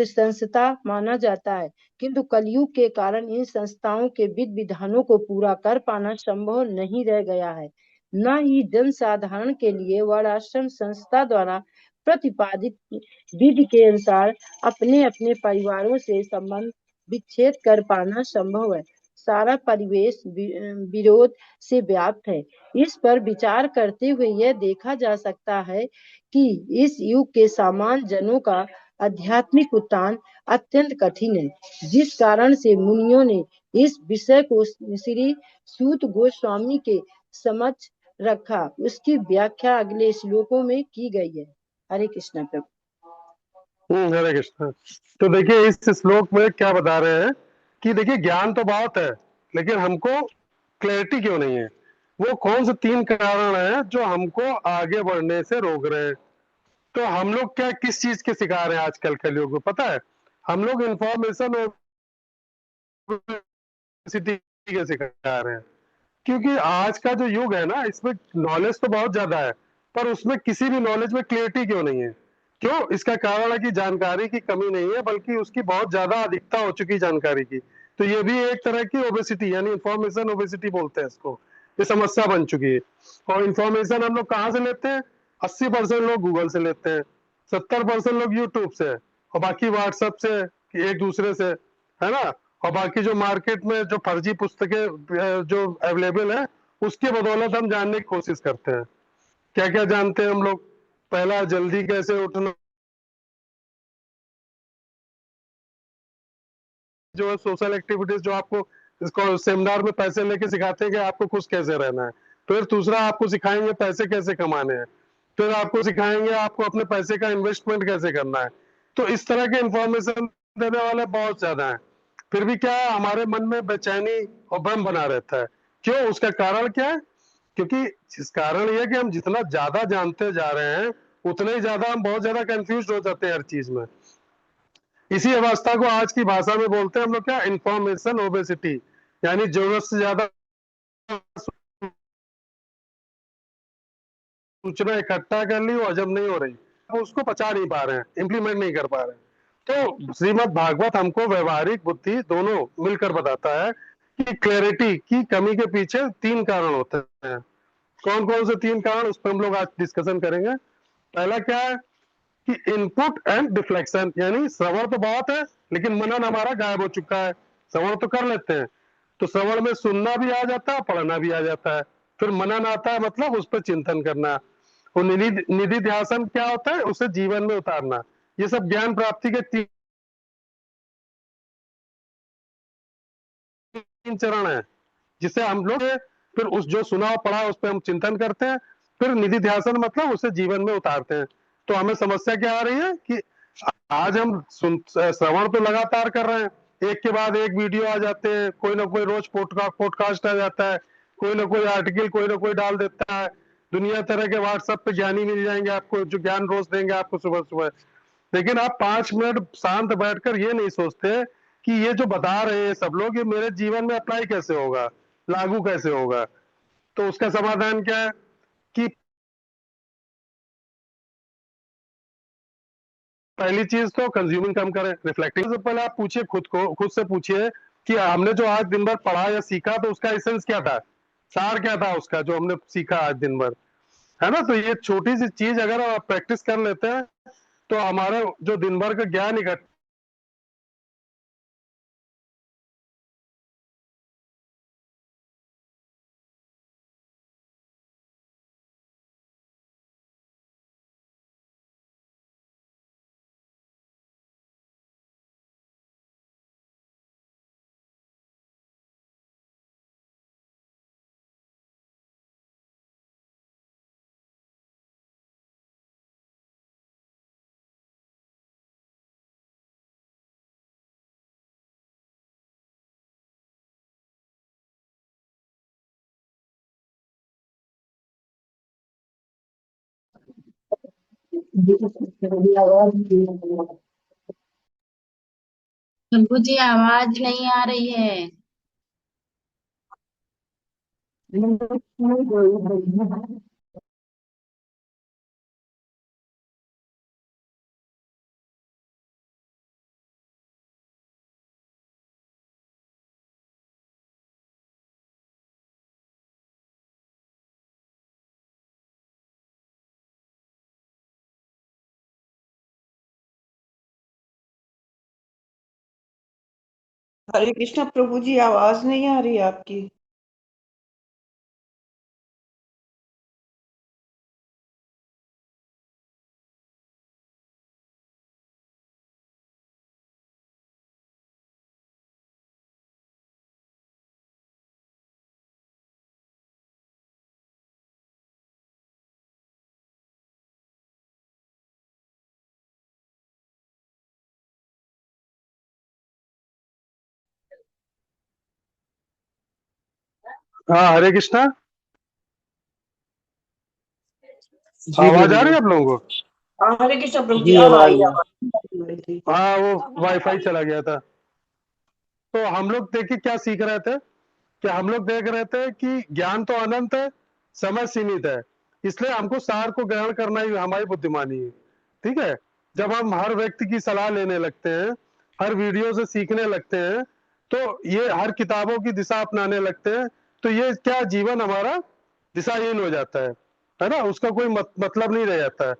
संस्था माना जाता है, किंतु कलयुग के कारण इन संस्थाओं के विधि विधानों को पूरा कर पाना संभव नहीं रह गया है। न ही जन साधारण के लिए वर्णाश्रम संस्था द्वारा प्रतिपादित विधि के अनुसार अपने अपने परिवारों से संबंध विच्छेद कर पाना संभव है। सारा परिवेश विरोध से व्याप्त है। इस पर विचार करते हुए यह देखा जा सकता है कि इस युग के सामान्य जनों का आध्यात्मिक उत्थान अत्यंत कठिन है, जिस कारण से मुनियों ने इस विषय को श्री सूत गोस्वामी के समक्ष रखा। उसकी व्याख्या अगले श्लोकों में की गई है। हरे कृष्ण प्रभु। हरे कृष्ण। तो देखिए इस श्लोक में क्या बता रहे हैं कि देखिए ज्ञान तो बहुत है, लेकिन हमको क्लैरिटी क्यों नहीं है। वो कौन से 3 कारण हैं जो हमको आगे बढ़ने से रोक रहे हैं। तो हम लोग क्या किस चीज के शिकार हैं आजकल कलयुग में, पता है? हम लोग इंफॉर्मेशन और सिटी के शिकार हैं, क्योंकि आज का जो युग है ना, इसमें नॉलेज तो बहुत ज्यादा है, पर उसमें किसी भी नॉलेज में क्लियरिटी क्यों नहीं है। क्यों? इसका कारण है कि जानकारी की कमी नहीं है, बल्कि उसकी बहुत ज्यादा अधिकता हो चुकी जानकारी की। तो ये भी एक तरह की ओबेसिटी, यानी इंफॉर्मेशन ओबेसिटी बोलते हैं इसको। ये समस्या बन चुकी है। और इंफॉर्मेशन हम लोग कहाँ से लेते हैं? 80% लोग गूगल से लेते हैं, 70% लोग यूट्यूब से, और बाकी व्हाट्सएप से, एक दूसरे से, है ना। और बाकी जो मार्केट में जो फर्जी पुस्तकें जो अवेलेबल है, उसके बदौलत हम जानने की कोशिश करते हैं। क्या क्या जानते हैं हम लोग? पहला, जल्दी कैसे उठना, जो है सोशल एक्टिविटीज जो आपको इसको सेमिनार में पैसे लेके सिखाते हैं कि आपको खुश कैसे रहना है। फिर दूसरा, आपको सिखाएंगे पैसे कैसे कमाने हैं। फिर आपको सिखाएंगे आपको अपने पैसे का इन्वेस्टमेंट कैसे करना है। तो इस तरह के इंफॉर्मेशन देने वाले बहुत ज्यादा हैं। फिर भी क्या है, हमारे मन में बेचैनी और भ्रम बना रहता है। क्यों? उसका कारण क्या है? क्योंकि इस कारण ये है कि हम जितना ज्यादा जानते जा रहे हैं, उतने ही ज्यादा हम बहुत ज्यादा कंफ्यूज हो जाते हैं हर चीज में। इसी अवस्था को आज की भाषा में बोलते हैं हम लोग क्या? इंफॉर्मेशन ओबेसिटी, यानी जरूरत से ज्यादा सूचना इकट्ठा कर ली, वो हजम नहीं हो रही, तो उसको पचा नहीं पा रहे हैं, इम्प्लीमेंट नहीं कर पा रहे हैं। तो श्रीमद् भागवत हमको व्यवहारिक बुद्धि दोनों मिलकर बताता है कि क्लैरिटी की कमी के पीछे 3 कारण होते हैं। कौन कौन से 3 कारण, उस पर हम लोग आज डिस्कशन करेंगे। पहला क्या है कि इनपुट एंड डिफ्लेक्शन, यानी श्रवण तो बहुत है, लेकिन मनन हमारा गायब हो चुका है। श्रवण तो कर लेते हैं, तो श्रवण में सुनना भी आ जाता है, पढ़ना भी आ जाता है। फिर मनन आता है, मतलब उस पर चिंतन करना। और निधि निधि ध्यासन क्या होता है? उसे जीवन में उतारना। ये सब ज्ञान प्राप्ति के 3 चरण है, जिसे हम लोग फिर उस जो सुना और पढ़ा उस पर हम चिंतन करते हैं। फिर निधि ध्यासन मतलब उसे जीवन में उतारते हैं। तो हमें समस्या क्या आ रही है कि आज हम श्रवण तो लगातार कर रहे हैं, एक के बाद एक वीडियो आ जाते हैं, कोई ना कोई रोज पॉडकास्ट आ जाता है, कोई ना कोई आर्टिकल कोई ना कोई डाल देता है। दुनिया तरह के व्हाट्सएप पे ज्ञानी मिल जाएंगे आपको, जो ज्ञान रोज देंगे आपको सुबह सुबह। लेकिन आप 5 मिनट शांत बैठकर ये नहीं सोचते कि ये जो बता रहे हैं सब लोग, ये मेरे जीवन में अप्लाई कैसे होगा, लागू कैसे होगा। तो उसका समाधान क्या है कि पहली चीज तो कंज्यूमिंग कम करें, रिफ्लेक्टिंग से पहले आप पूछिए खुद को, खुद से पूछिए कि हमने जो आज दिन भर पढ़ा या सीखा, तो उसका एसेंस क्या था, सार क्या था उसका, जो हमने सीखा आज दिन भर, है ना। तो ये छोटी सी चीज अगर आप प्रैक्टिस कर लेते हैं, तो हमारा जो दिन भर का ज्ञान इकट्ठा शंभू जी आवाज नहीं आ रही है। हरे कृष्णा प्रभु जी, आवाज नहीं आ रही आपकी। हाँ, हरे कृष्णा। जी आवाज प्रभु आ रही जी। है आप लोगों को? हाँ हरे कृष्णा प्रभु जी, जी अब हाँ आ आई रही है। आवाज थी। हाँ, वो वाईफाई चला गया था। तो हम लोग देखिए क्या सीख रहे थे, कि हम लोग देख रहे थे कि ज्ञान तो अनंत है, समय सीमित है, इसलिए हमको सार को ग्रहण करना ही हमारी बुद्धिमानी है। ठीक है। जब हम हर व्यक्ति की सलाह लेने लगते हैं, हर वीडियो से सीखने लगते हैं, तो ये हर किताबों की दिशा अपनाने लगते हैं, तो ये क्या जीवन हमारा दिशाहीन हो जाता है ना, उसका कोई मतलब नहीं रह जाता है।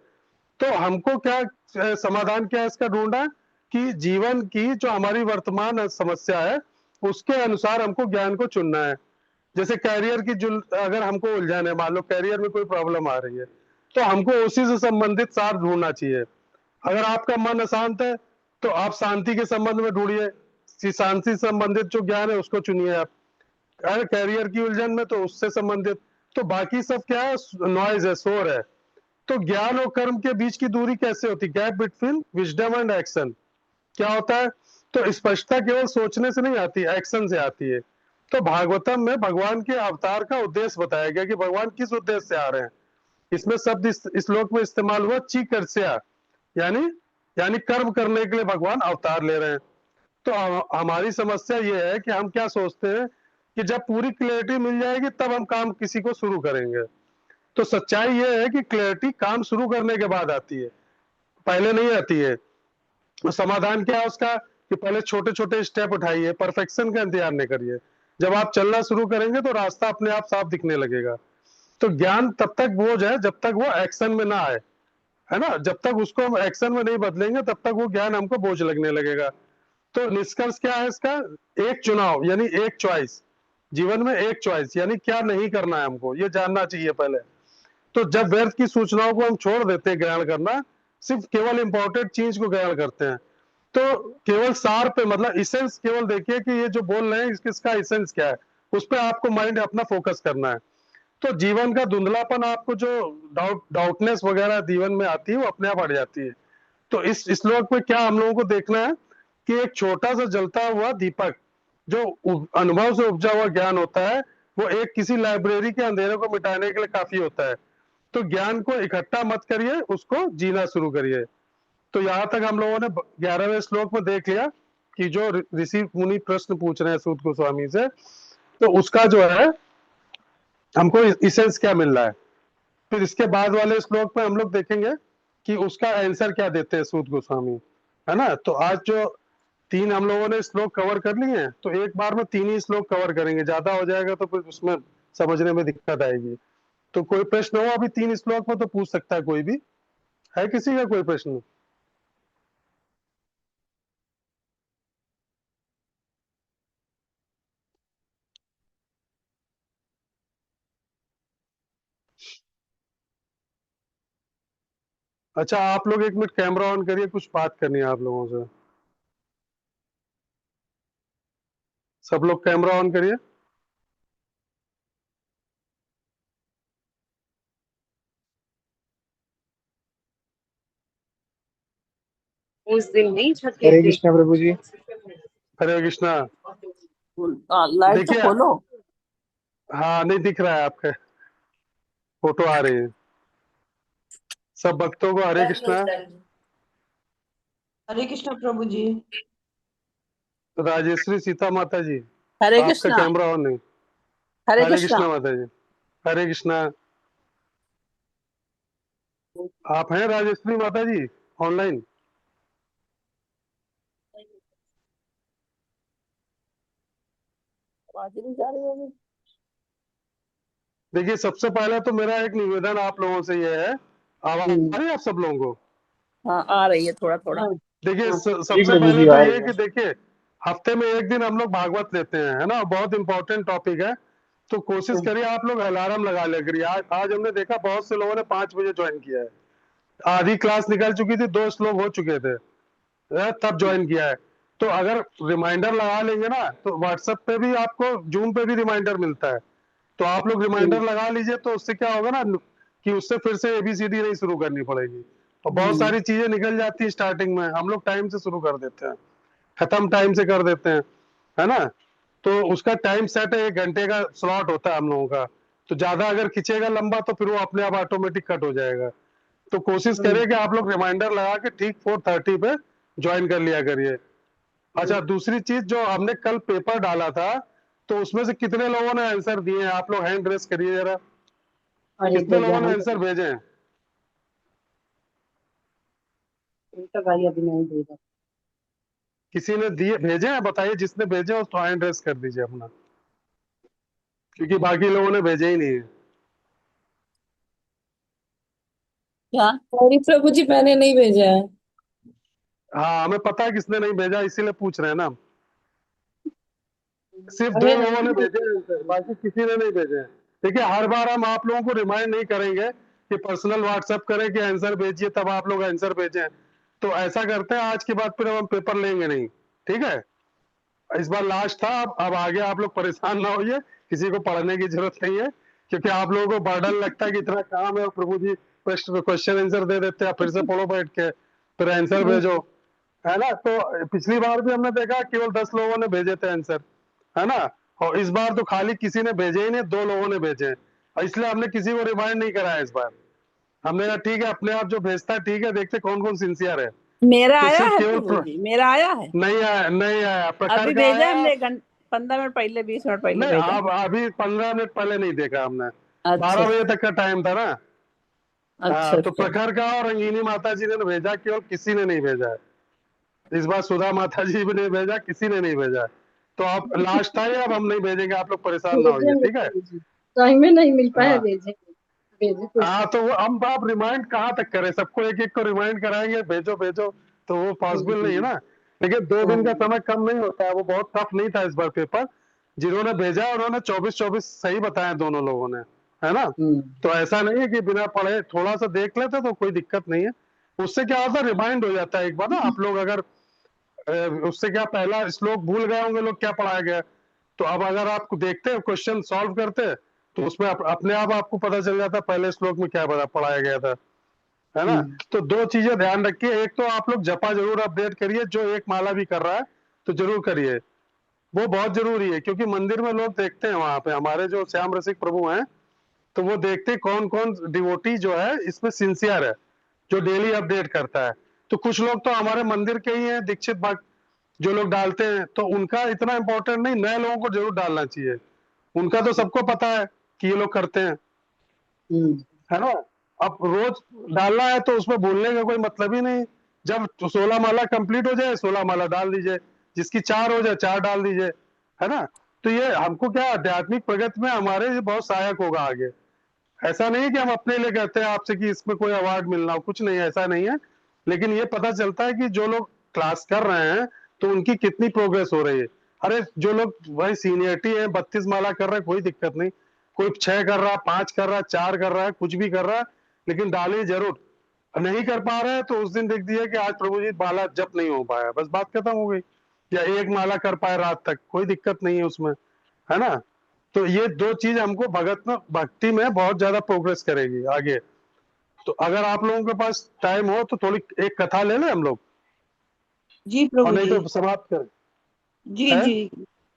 तो हमको क्या समाधान क्या है इसका ढूंढा, कि जीवन की जो हमारी वर्तमान समस्या है उसके अनुसार हमको ज्ञान को चुनना है। जैसे कैरियर की जो अगर हमको उलझन है, मान लो कैरियर में कोई प्रॉब्लम आ रही है, तो हमको उसी से संबंधित सार ढूंढना चाहिए। अगर आपका मन अशांत है तो आप शांति के संबंध में ढूंढिए, शांति से संबंधित जो ज्ञान है उसको चुनिए आप। अगर कैरियर की उलझन में तो उससे संबंधित। तो बाकी सब क्या है, नॉइज है, शोर है। तो ज्ञान और कर्म के बीच की दूरी कैसे होती है, gap between wisdom and action क्या होता है। तो स्पष्टता केवल सोचने से नहीं आती, एक्शन से आती है। तो भागवतम में भगवान के अवतार का उद्देश्य बताया गया कि भगवान किस उद्देश्य से आ रहे हैं। इसमें शब्द इस श्लोक में इस्तेमाल हुआ चिकित्सा, यानी यानी कर्म करने के लिए भगवान अवतार ले रहे हैं। तो हमारी समस्या ये है कि हम क्या सोचते हैं कि जब पूरी क्लैरिटी मिल जाएगी तब हम काम किसी को शुरू करेंगे। तो सच्चाई ये है कि क्लैरिटी काम शुरू करने के बाद आती है, पहले नहीं आती है। तो समाधान क्या है उसका, कि पहले छोटे छोटे स्टेप उठाइए, परफेक्शन का इंतजार नहीं करिए। जब आप चलना शुरू करेंगे तो रास्ता अपने आप साफ दिखने लगेगा। तो ज्ञान तब तक बोझ है जब तक वो एक्शन में ना आए, है ना। जब तक उसको हम एक्शन में नहीं बदलेंगे तब तक वो ज्ञान हमको बोझ लगने लगेगा। तो निष्कर्ष क्या है इसका, एक चुनाव यानी एक चॉइस, जीवन में एक चॉइस यानी क्या नहीं करना है हमको ये जानना चाहिए पहले। तो जब व्यर्थ की सूचनाओं को हम छोड़ देते हैं ग्रहण करना, सिर्फ केवल इंपॉर्टेंट चीज को ग्रहण करते हैं, तो केवल सार पे मतलब इसेंस केवल देखिए कि ये जो बोल रहे हैं इसका इसेंस क्या है, उस पर आपको माइंड अपना फोकस करना है। तो जीवन का धुंधलापन, आपको जो डाउटनेस वगैरह जीवन में आती है वो अपने आप हट जाती है। तो इस श्लोक में क्या हम लोगों को देखना है, कि एक छोटा सा जलता हुआ दीपक जो अनुभव से उपजा हुआ ज्ञान होता है, वो एक किसी लाइब्रेरी के अंधेरे को मिटाने के लिए काफी होता है। तो ज्ञान को इकट्ठा मत करिए, उसको जीना शुरू करिए। तो यहाँ तक हम लोगों ने 11वें श्लोक में देख लिया कि जो ऋषि मुनि प्रश्न पूछ रहे हैं सूत गोस्वामी से, तो उसका जो है हमको इसेंस क्या मिल रहा है। फिर इसके बाद वाले श्लोक में हम लोग देखेंगे कि उसका आंसर क्या देते हैं सूत गोस्वामी, है ना। तो आज जो तीन हम लोगों ने श्लोक कवर कर लिए हैं, तो एक बार में तीन ही श्लोक कवर करेंगे, ज्यादा हो जाएगा तो फिर उसमें समझने में दिक्कत आएगी। तो कोई प्रश्न हो अभी तीन श्लोक में तो पूछ सकता है कोई भी, है किसी का कोई प्रश्न? अच्छा, आप लोग एक मिनट कैमरा ऑन करिए, कुछ बात करनी है आप लोगों से। सब लोग कैमरा ऑन करिए। उस दिन नहीं छके हरे थे। कृष्णा प्रभु जी। हरे कृष्णा। लाइट तो देखिए, खोलो। हाँ नहीं दिख रहा है आपका, फोटो आ रही है। सब भक्तों को हरे कृष्णा। हरे कृष्ण प्रभु जी। राजेश्वरी सीता माता जी, हरे आपका कृष्णा। कैमरा ऑन नहीं। हरे हरे कृष्णा। कृष्णा माता जी। हरे कृष्णा। आप हैं राजेश्वरी माता जी ऑनलाइन? आवाज ही नहीं जा रही होगी। देखिए, सबसे पहले तो मेरा एक निवेदन आप लोगों से ये है, आवाज आ रही है आप सब लोगों को? हाँ, आ रही है थोड़ा थोड़ा। देखिए, हाँ, सबसे पहले तो ये कि देखिए, हफ्ते में एक दिन हम लोग भागवत लेते हैं, है ना, बहुत इंपॉर्टेंट टॉपिक है। तो कोशिश करिए आप लोग अलार्म लगा ले करिए। आज हमने देखा बहुत से लोगों ने 5 बजे ज्वाइन किया है। आधी क्लास निकल चुकी थी, 2 श्लोक हो चुके थे, तब ज्वाइन किया है। तो अगर रिमाइंडर लगा लेंगे ना, तो व्हाट्सएप पे भी आपको, जूम पे भी रिमाइंडर मिलता है। तो आप लोग रिमाइंडर लगा लीजिए, तो उससे क्या होगा ना कि उससे फिर से एबीसीडी नहीं शुरू करनी पड़ेगी, और बहुत सारी चीजें निकल जाती है स्टार्टिंग में। हम लोग टाइम से शुरू कर देते हैं, खत्म टाइम से कर देते हैं, है ना। तो उसका टाइम सेट है, 1 घंटे का स्लॉट होता है हम लोगों का। तो ज्यादा अगर खींचेगा लंबा तो फिर वो अपने आप ऑटोमेटिक कट हो जाएगा। तो कोशिश करिए कि आप लोग रिमाइंडर लगा के ठीक 4:30 पे ज्वाइन कर लिया करिए। अच्छा, दूसरी चीज, जो हमने कल पेपर डाला था, तो उसमें से कितने लोगों ने आंसर दिए हैं? आप लोग हैंड रेस करिए जरा, अरे कितने भैया लोगों ने हम आंसर भेजे हैं? तो भाई अभी नहीं भेजा। किसी ने दिए, भेजे हैं? बताइए, जिसने भेजे हो तो हैंड रेस कर दीजिए अपना, क्योंकि बाकी लोगों ने भेजे ही नहीं है। क्या? सॉरी प्रभु जी, मैंने नहीं भेजा है। हाँ, हमें पता है किसने नहीं भेजा, इसीलिए पूछ रहे हैं ना। सिर्फ 2 अरे लोगों ने नहीं भेजे हैं आंसर, बाकी किसी ने नहीं भेजे हैं। देखिए, हर बार हम आप लोगों को रिमाइंड नहीं करेंगे कि पर्सनल व्हाट्सएप करें कि आंसर भेजिए, तब आप लोग आंसर भेजें। तो ऐसा करते हैं, आज के बाद फिर हम पेपर लेंगे नहीं, ठीक है? इस बार लास्ट था, अब आगे आप लोग परेशान ना होइए, किसी को पढ़ने की जरूरत नहीं है, क्योंकि आप लोगों को बर्डन लगता है कि इतना काम है और प्रभु जी क्वेश्चन आंसर दे देते हैं, फिर से पढ़ो बैठ के, फिर आंसर भेजो, है ना। तो पिछली बार भी हमने देखा केवल 10 लोगों ने भेजे थे आंसर, है ना। और इस बार तो खाली किसी ने भेजे ही नहीं, 2 लोगों ने भेजे हैं, और इसलिए हमने किसी को रिमाइंड नहीं कराया इस बार। हमने कहा ठीक है, अपने आप जो भेजता है ठीक है, देखते कौन कौन सिंसियर है। मेरा तो आया सिर्फ है केवल प्रभु जी, मेरा आया है। नहीं आया, नहीं आया, प्रखर अभी का भेजा है आया। हमने 15 मिनट पहले, 20 मिनट पहले नहीं, भेजा। अब अभी 15 मिनट पहले नहीं देखा हमने, अच्छा 12 बजे तक का टाइम था ना। अच्छा हाँ, तो अच्छा। प्रखर का और रंगीनी माता जी ने भेजा, केवल किसी ने नहीं भेजा है। इस बार सुधा माता जी भी नहीं भेजा, किसी ने नहीं भेजा। तो आप लास्ट था ये, अब हम नहीं भेजेंगे, आप लोग परेशान ना होइए, भेजेंगे ठीक है? प्रभु जी, टाइम में नहीं मिल पाया, हाँ भेजेंगे। भेजे तो हाँ, तो वो हम आप रिमाइंड कहाँ तक करें, सबको एक एक को रिमाइंड कराएंगे भेजो भेजो, तो वो पॉसिबल नहीं है ना। लेकिन 2 दिन का समय कम नहीं होता है, वो बहुत टफ नहीं था इस बार पेपर। जिन्होंने भेजा उन्होंने 24-24 सही बताया दोनों लोगों ने, है ना। तो ऐसा नहीं है कि बिना पढ़े थोड़ा सा देख लेते तो कोई दिक्कत नहीं है। उससे क्या होता है, रिमाइंड हो जाता है एक बार ना। आप लोग अगर उससे क्या, पहला श्लोक भूल गए होंगे लोग क्या पढ़ाया गया, तो अब अगर आप देखते हैं क्वेश्चन सॉल्व करते हैं, तो उसमें अपने आप आपको पता चल जाता है पहले श्लोक में क्या पढ़ाया गया था, है ना। तो 2 चीजें ध्यान रखिए, एक तो आप लोग जपा जरूर अपडेट करिए, जो एक माला भी कर रहा है तो जरूर करिए, वो बहुत जरूरी है। क्योंकि मंदिर में लोग देखते हैं, वहां पे हमारे जो श्याम रसिक प्रभु हैं, तो वो देखते हैं कौन कौन डिवोटी जो है इसमें सिंसियर है, जो डेली अपडेट करता है। तो कुछ लोग तो हमारे मंदिर के ही हैं, दीक्षित भक्त, जो लोग डालते हैं, तो उनका इतना इंपॉर्टेंट नहीं, नए लोगों को जरूर डालना चाहिए। उनका तो सबको पता है कि ये लोग करते हैं, है ना। अब रोज डालना है तो उसमें भूलने का कोई मतलब ही नहीं। जब 16 माला कंप्लीट हो जाए, 16 माला डाल दीजिए, जिसकी 4 हो जाए 4 डाल दीजिए, है ना। तो ये हमको क्या, आध्यात्मिक प्रगति में हमारे ये बहुत सहायक होगा आगे। ऐसा नहीं है कि हम अपने लिए कहते हैं आपसे कि इसमें कोई अवार्ड मिलना हो, कुछ नहीं है, ऐसा नहीं है। लेकिन ये पता चलता है कि जो लोग क्लास कर रहे हैं तो उनकी कितनी प्रोग्रेस हो रही है। अरे जो लोग भाई सीनियरिटी है, 32 माला कर रहे हैं, कोई दिक्कत नहीं। कोई 6 कर रहा है, 5 कर रहा है, 4 कर रहा है, कुछ भी कर रहा है, लेकिन डालिए जरूर। नहीं कर पा रहे हैं तो उस दिन देख दिया कि आज प्रभु जी माला जप नहीं हो पाया, बस बात खत्म हो गई। या एक माला कर पाए रात तक, कोई दिक्कत नहीं है उसमें, है ना। तो ये 2 चीज हमको भगत में, भक्ति में बहुत ज्यादा प्रोग्रेस करेगी आगे। तो अगर आप लोगों के पास टाइम हो तो थोड़ी एक कथा ले लें हम लोग, जी और प्रभु नहीं जी। तो समाप्त करें, जी है। जी।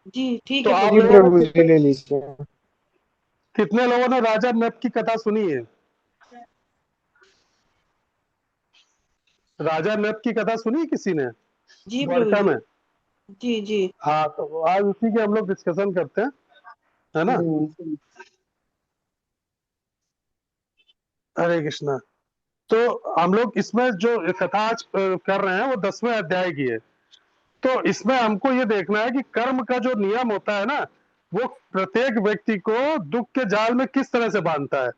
जी ठीक तो है आप प्रभु जी जी। लोगों प्रभु ने जी ले लीजिए। कितने लोगों ने राजा नप की कथा सुनी है? राजा नल की कथा सुनी किसी ने जी प्रभु द्वारका जी। में? जी जी। हाँ, तो आज उसी के हम लोग डिस्कशन करते हैं, है ना? हरे कृष्णा। तो हम लोग इसमें जो कथा आज कर रहे हैं वो 10वें अध्याय की है। तो इसमें हमको ये देखना है कि कर्म का जो नियम होता है ना, वो प्रत्येक व्यक्ति को दुख के जाल में किस तरह से बांधता है।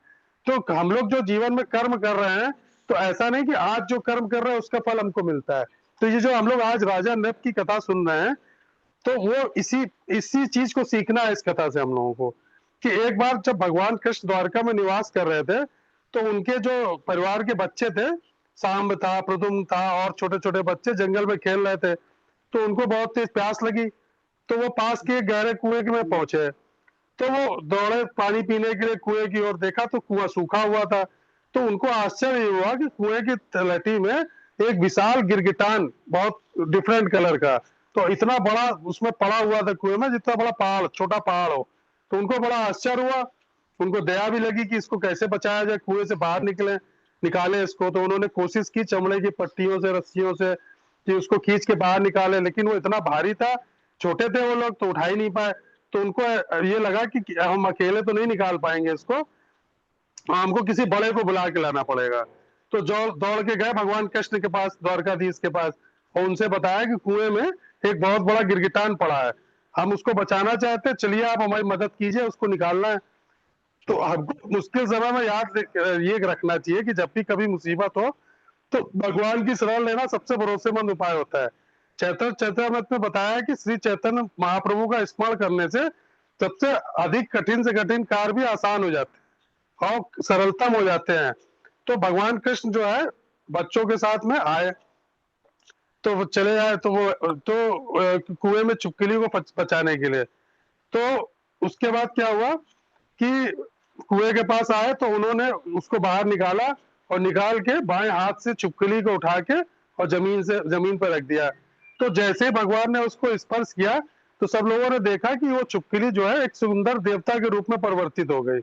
तो हम लोग जो जीवन में कर्म कर रहे हैं, तो ऐसा नहीं कि आज जो कर्म कर रहे हैं उसका फल हमको मिलता है। तो ये जो हम लोग आज राजा नल की कथा सुन रहे हैं, तो वो इसी इसी चीज को सीखना है इस कथा से हम लोगों को, कि एक बार जब भगवान कृष्ण द्वारका में निवास कर रहे थे, तो उनके जो परिवार के बच्चे थे, सांब था, प्रद्युम्न था और छोटे छोटे बच्चे जंगल में खेल रहे थे। तो उनको बहुत तेज प्यास लगी, तो वो पास के गहरे कुएं में पहुंचे। तो वो दौड़े पानी पीने के लिए कुएं की ओर, देखा तो कुआं सूखा हुआ था। तो उनको आश्चर्य हुआ कि कुएं की तलहटी में एक विशाल गिरगिटान, बहुत डिफरेंट कलर का, तो इतना बड़ा उसमें पड़ा हुआ था कुएं में, जितना बड़ा पहाड़, छोटा पहाड़ हो। तो उनको बड़ा आश्चर्य हुआ, उनको दया भी लगी कि इसको कैसे बचाया जाए, कुएं से बाहर निकाले इसको। तो उन्होंने कोशिश की चमड़े की पट्टियों से, रस्सियों से, कि उसको खींच के बाहर निकाले, लेकिन वो इतना भारी था, छोटे थे वो लोग, तो उठा ही नहीं पाए। तो उनको ये लगा कि हम अकेले तो नहीं निकाल पाएंगे इसको, हमको किसी बड़े को बुला के लाना पड़ेगा। तो दौड़ के गए भगवान कृष्ण के पास, द्वारकाधीश के पास, और उनसे बताया कि कुएं में एक बहुत बड़ा गिरगिटान पड़ा है, हम उसको बचाना चाहते हैं, चलिए आप हमारी मदद कीजिए, उसको निकालना है। तो हमको मुश्किल समय में याद ये रखना चाहिए कि जब भी कभी मुसीबत हो, तो भगवान की शरण लेना सबसे भरोसेमंद उपाय होता है। चैतन्य चैतन्यामृत में बताया है कि श्री चैतन्य महाप्रभु का स्मरण करने से सबसे अधिक कठिन से कठिन कार्य भी आसान हो जाते हैं और सरलतम हो जाते हैं। तो भगवान कृष्ण जो है बच्चों के साथ में आए, तो वो चले आए, तो वो कुएं में चुपकिली को बचाने के लिए। तो उसके बाद क्या हुआ कि कुएं के पास आए, तो उन्होंने उसको बाहर निकाला, और निकाल के बाएं हाथ से चुपकिली को उठा के और जमीन पर रख दिया। तो जैसे ही भगवान ने उसको स्पर्श किया, तो सब लोगों ने देखा कि वो चुपकिली जो है एक सुंदर देवता के रूप में परिवर्तित हो गई।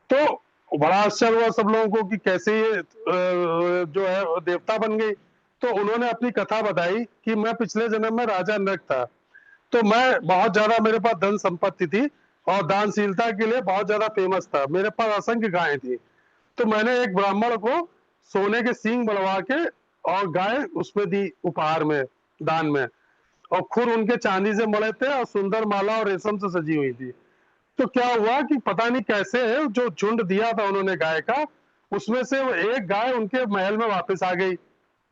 तो बड़ा आश्चर्य हुआ सब लोगों को कि कैसे ये जो है देवता बन गई। तो उन्होंने अपनी कथा बताई कि मैं पिछले जन्म में राजा नरक था, तो मैं बहुत ज्यादा, मेरे पास धन संपत्ति थी और दानशीलता के लिए बहुत ज्यादा फेमस था, मेरे पास असंख्य गायें थी। तो मैंने एक ब्राह्मण को सोने के सींग बनवा के और गाय उसमें दी उपहार में, दान में, और खुर उनके चांदी से मड़े थे और सुंदर माला और रेशम से सजी हुई थी। तो क्या हुआ कि पता नहीं कैसे जो झुंड दिया था उन्होंने गाय का, उसमें से वो एक गाय उनके महल में वापस आ गई,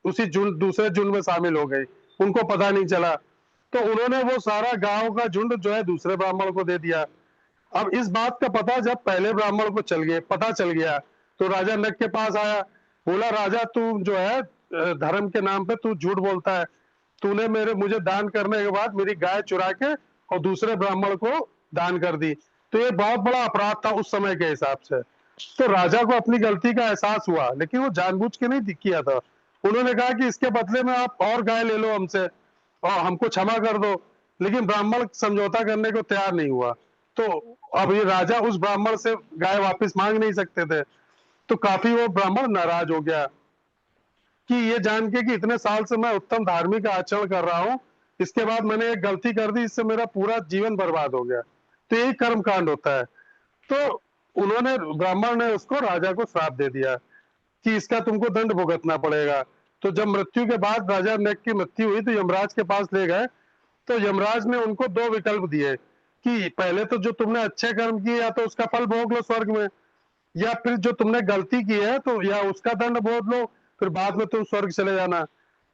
उसी झुंड, दूसरे झुंड में शामिल हो गई, उनको पता नहीं चला। तो उन्होंने वो सारा गायों का झुंड जो है दूसरे ब्राह्मण को दे दिया। अब इस बात का पता जब पहले ब्राह्मण को पता चल गया, तो राजा नग के पास आया, बोला राजा तू जो है धर्म के नाम पे तू झूठ बोलता है, तूने मुझे दान करने के बाद मेरी गाय चुरा के और दूसरे ब्राह्मण को दान कर दी। तो ये बहुत बड़ा अपराध था उस समय के हिसाब से। तो राजा को अपनी गलती का एहसास हुआ, लेकिन वो जानबूझ के नहीं किया था। उन्होंने कहा कि इसके बदले में आप और गाय ले लो हमसे और हमको क्षमा कर दो, लेकिन ब्राह्मण समझौता करने को तैयार नहीं हुआ। तो अब ये राजा उस ब्राह्मण से गाय वापस मांग नहीं सकते थे, तो काफी वो ब्राह्मण नाराज हो गया कि ये जान के कि इतने साल से मैं उत्तम धार्मिक आचरण कर रहा हूँ, इसके बाद मैंने एक गलती कर दी, इससे मेरा पूरा जीवन बर्बाद हो गया। तो यही कर्म कांड होता है। तो उन्होंने, ब्राह्मण ने उसको, राजा को श्राप दे दिया कि इसका तुमको दंड भुगतना पड़ेगा। तो जब मृत्यु के बाद राजा नग की मृत्यु हुई, तो यमराज के पास ले गए। तो यमराज ने उनको दो विकल्प दिए कि पहले तो जो तुमने अच्छे कर्म किए, या तो उसका फल भोग लो स्वर्ग में, या फिर जो तुमने गलती की है तो या उसका दंड भोग लो, फिर बाद में तुम स्वर्ग चले जाना।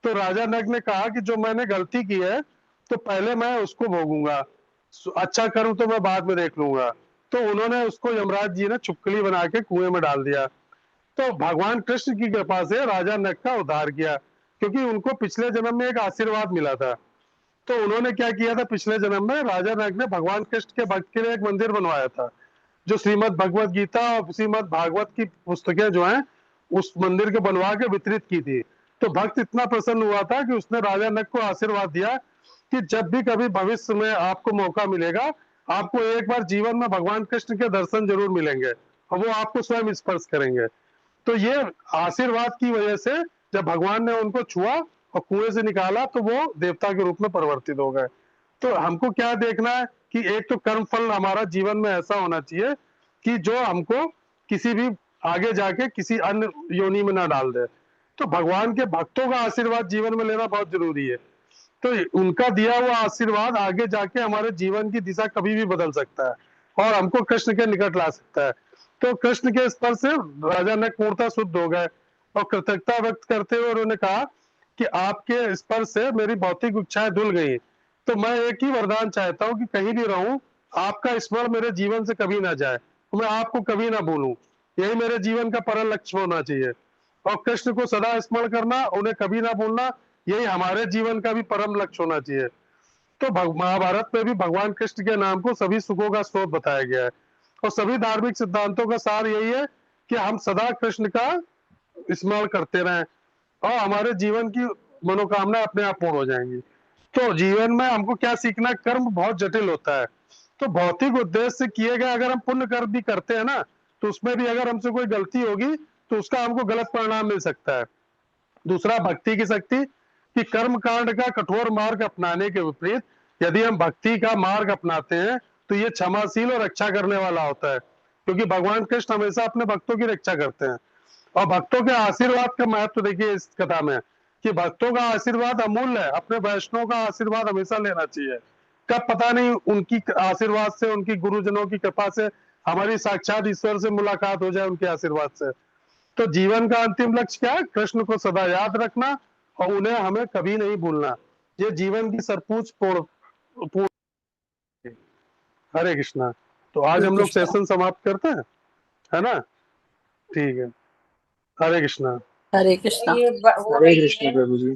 तो राजा नग ने कहा कि जो मैंने गलती की है, तो पहले मैं उसको भोगूंगा, अच्छा कर्म तो मैं बाद में देख लूंगा। तो उन्होंने उसको, यमराज जी ने चुपकली बना के कुएं में डाल दिया। तो भगवान कृष्ण की कृपा से राजा नग का उद्धार किया, क्योंकि उनको पिछले जन्म में एक आशीर्वाद मिला था। तो उन्होंने क्या किया था, पिछले जन्म में राजा नग ने भगवान कृष्ण के भक्त के लिए एक मंदिर बनवाया था, जो श्रीमद भगवत गीता और श्रीमद भागवत की पुस्तकें जो हैं उस मंदिर के बनवा के वितरित की थी। तो भक्त इतना प्रसन्न हुआ था कि उसने राजा नग को आशीर्वाद दिया कि जब भी कभी भविष्य में आपको मौका मिलेगा, आपको एक बार जीवन में भगवान कृष्ण के दर्शन जरूर मिलेंगे और वो आपको स्वयं स्पर्श करेंगे। तो ये आशीर्वाद की वजह से जब भगवान ने उनको छुआ और कुएं से निकाला तो वो देवता के रूप में परिवर्तित हो गए। तो हमको क्या देखना है कि एक तो कर्म फल हमारा जीवन में ऐसा होना चाहिए कि जो हमको किसी भी आगे जाके किसी अन्य योनि में ना डाल दे। तो भगवान के भक्तों का आशीर्वाद जीवन में लेना बहुत जरूरी है। तो उनका दिया हुआ आशीर्वाद आगे जाके हमारे जीवन की दिशा कभी भी बदल सकता है और हमको कृष्ण के निकट ला सकता है। तो कृष्ण के स्पर्श से राजा नक पूर्णतः शुद्ध हो गए और कृतज्ञता व्यक्त करते हुए उन्होंने कहा कि आपके स्पर्श से मेरी भौतिक इच्छाएं धुल गई। तो मैं एक ही वरदान चाहता हूँ कि कहीं भी रहूं आपका स्मरण मेरे जीवन से कभी ना जाए, मैं आपको कभी ना भूलूं। यही मेरे जीवन का परम लक्ष्य होना चाहिए और कृष्ण को सदा स्मरण करना, उन्हें कभी ना भूलना, यही हमारे जीवन का भी परम लक्ष्य होना चाहिए। तो महाभारत में भी भगवान कृष्ण के नाम को सभी सुखों का स्रोत बताया गया है और सभी धार्मिक सिद्धांतों का सार यही है कि हम सदा कृष्ण का स्मरण करते रहें और हमारे जीवन की मनोकामना अपने आप पूर्ण हो जाएंगी। तो जीवन में हमको क्या सीखना, कर्म बहुत जटिल होता है। तो भौतिक उद्देश्य से किए गए अगर हम पुण्य कर्म भी करते हैं ना, तो उसमें भी अगर हमसे कोई गलती होगी तो उसका हमको गलत परिणाम मिल सकता है। दूसरा, भक्ति की शक्ति कि कर्म कांड का कठोर मार्ग अपनाने के विपरीत यदि हम भक्ति का मार्ग अपनाते हैं तो ये क्षमाशील और रक्षा करने वाला होता है, क्योंकि भगवान कृष्ण हमेशा अपने भक्तों की रक्षा करते हैं। और भक्तों के आशीर्वाद का महत्व देखिए इस कथा में कि भक्तों का आशीर्वाद अमूल्य है। अपने वैष्णव का आशीर्वाद हमेशा लेना चाहिए। कब पता नहीं उनकी आशीर्वाद से, उनकी गुरुजनों की कृपा से हमारी साक्षात ईश्वर से मुलाकात हो जाए उनके आशीर्वाद से। तो जीवन का अंतिम लक्ष्य क्या है? कृष्ण को सदा याद रखना और उन्हें हमें कभी नहीं भूलना। ये जीवन की सरपूछ पूर्ण। हरे कृष्णा। तो आज हरे हम लोग कृष्णा। सेशन समाप्त करते हैं, है ना? ठीक है। हरे कृष्णा। हरे कृष्णा। ये हो हरे रही कृष्ण है प्रभु जी।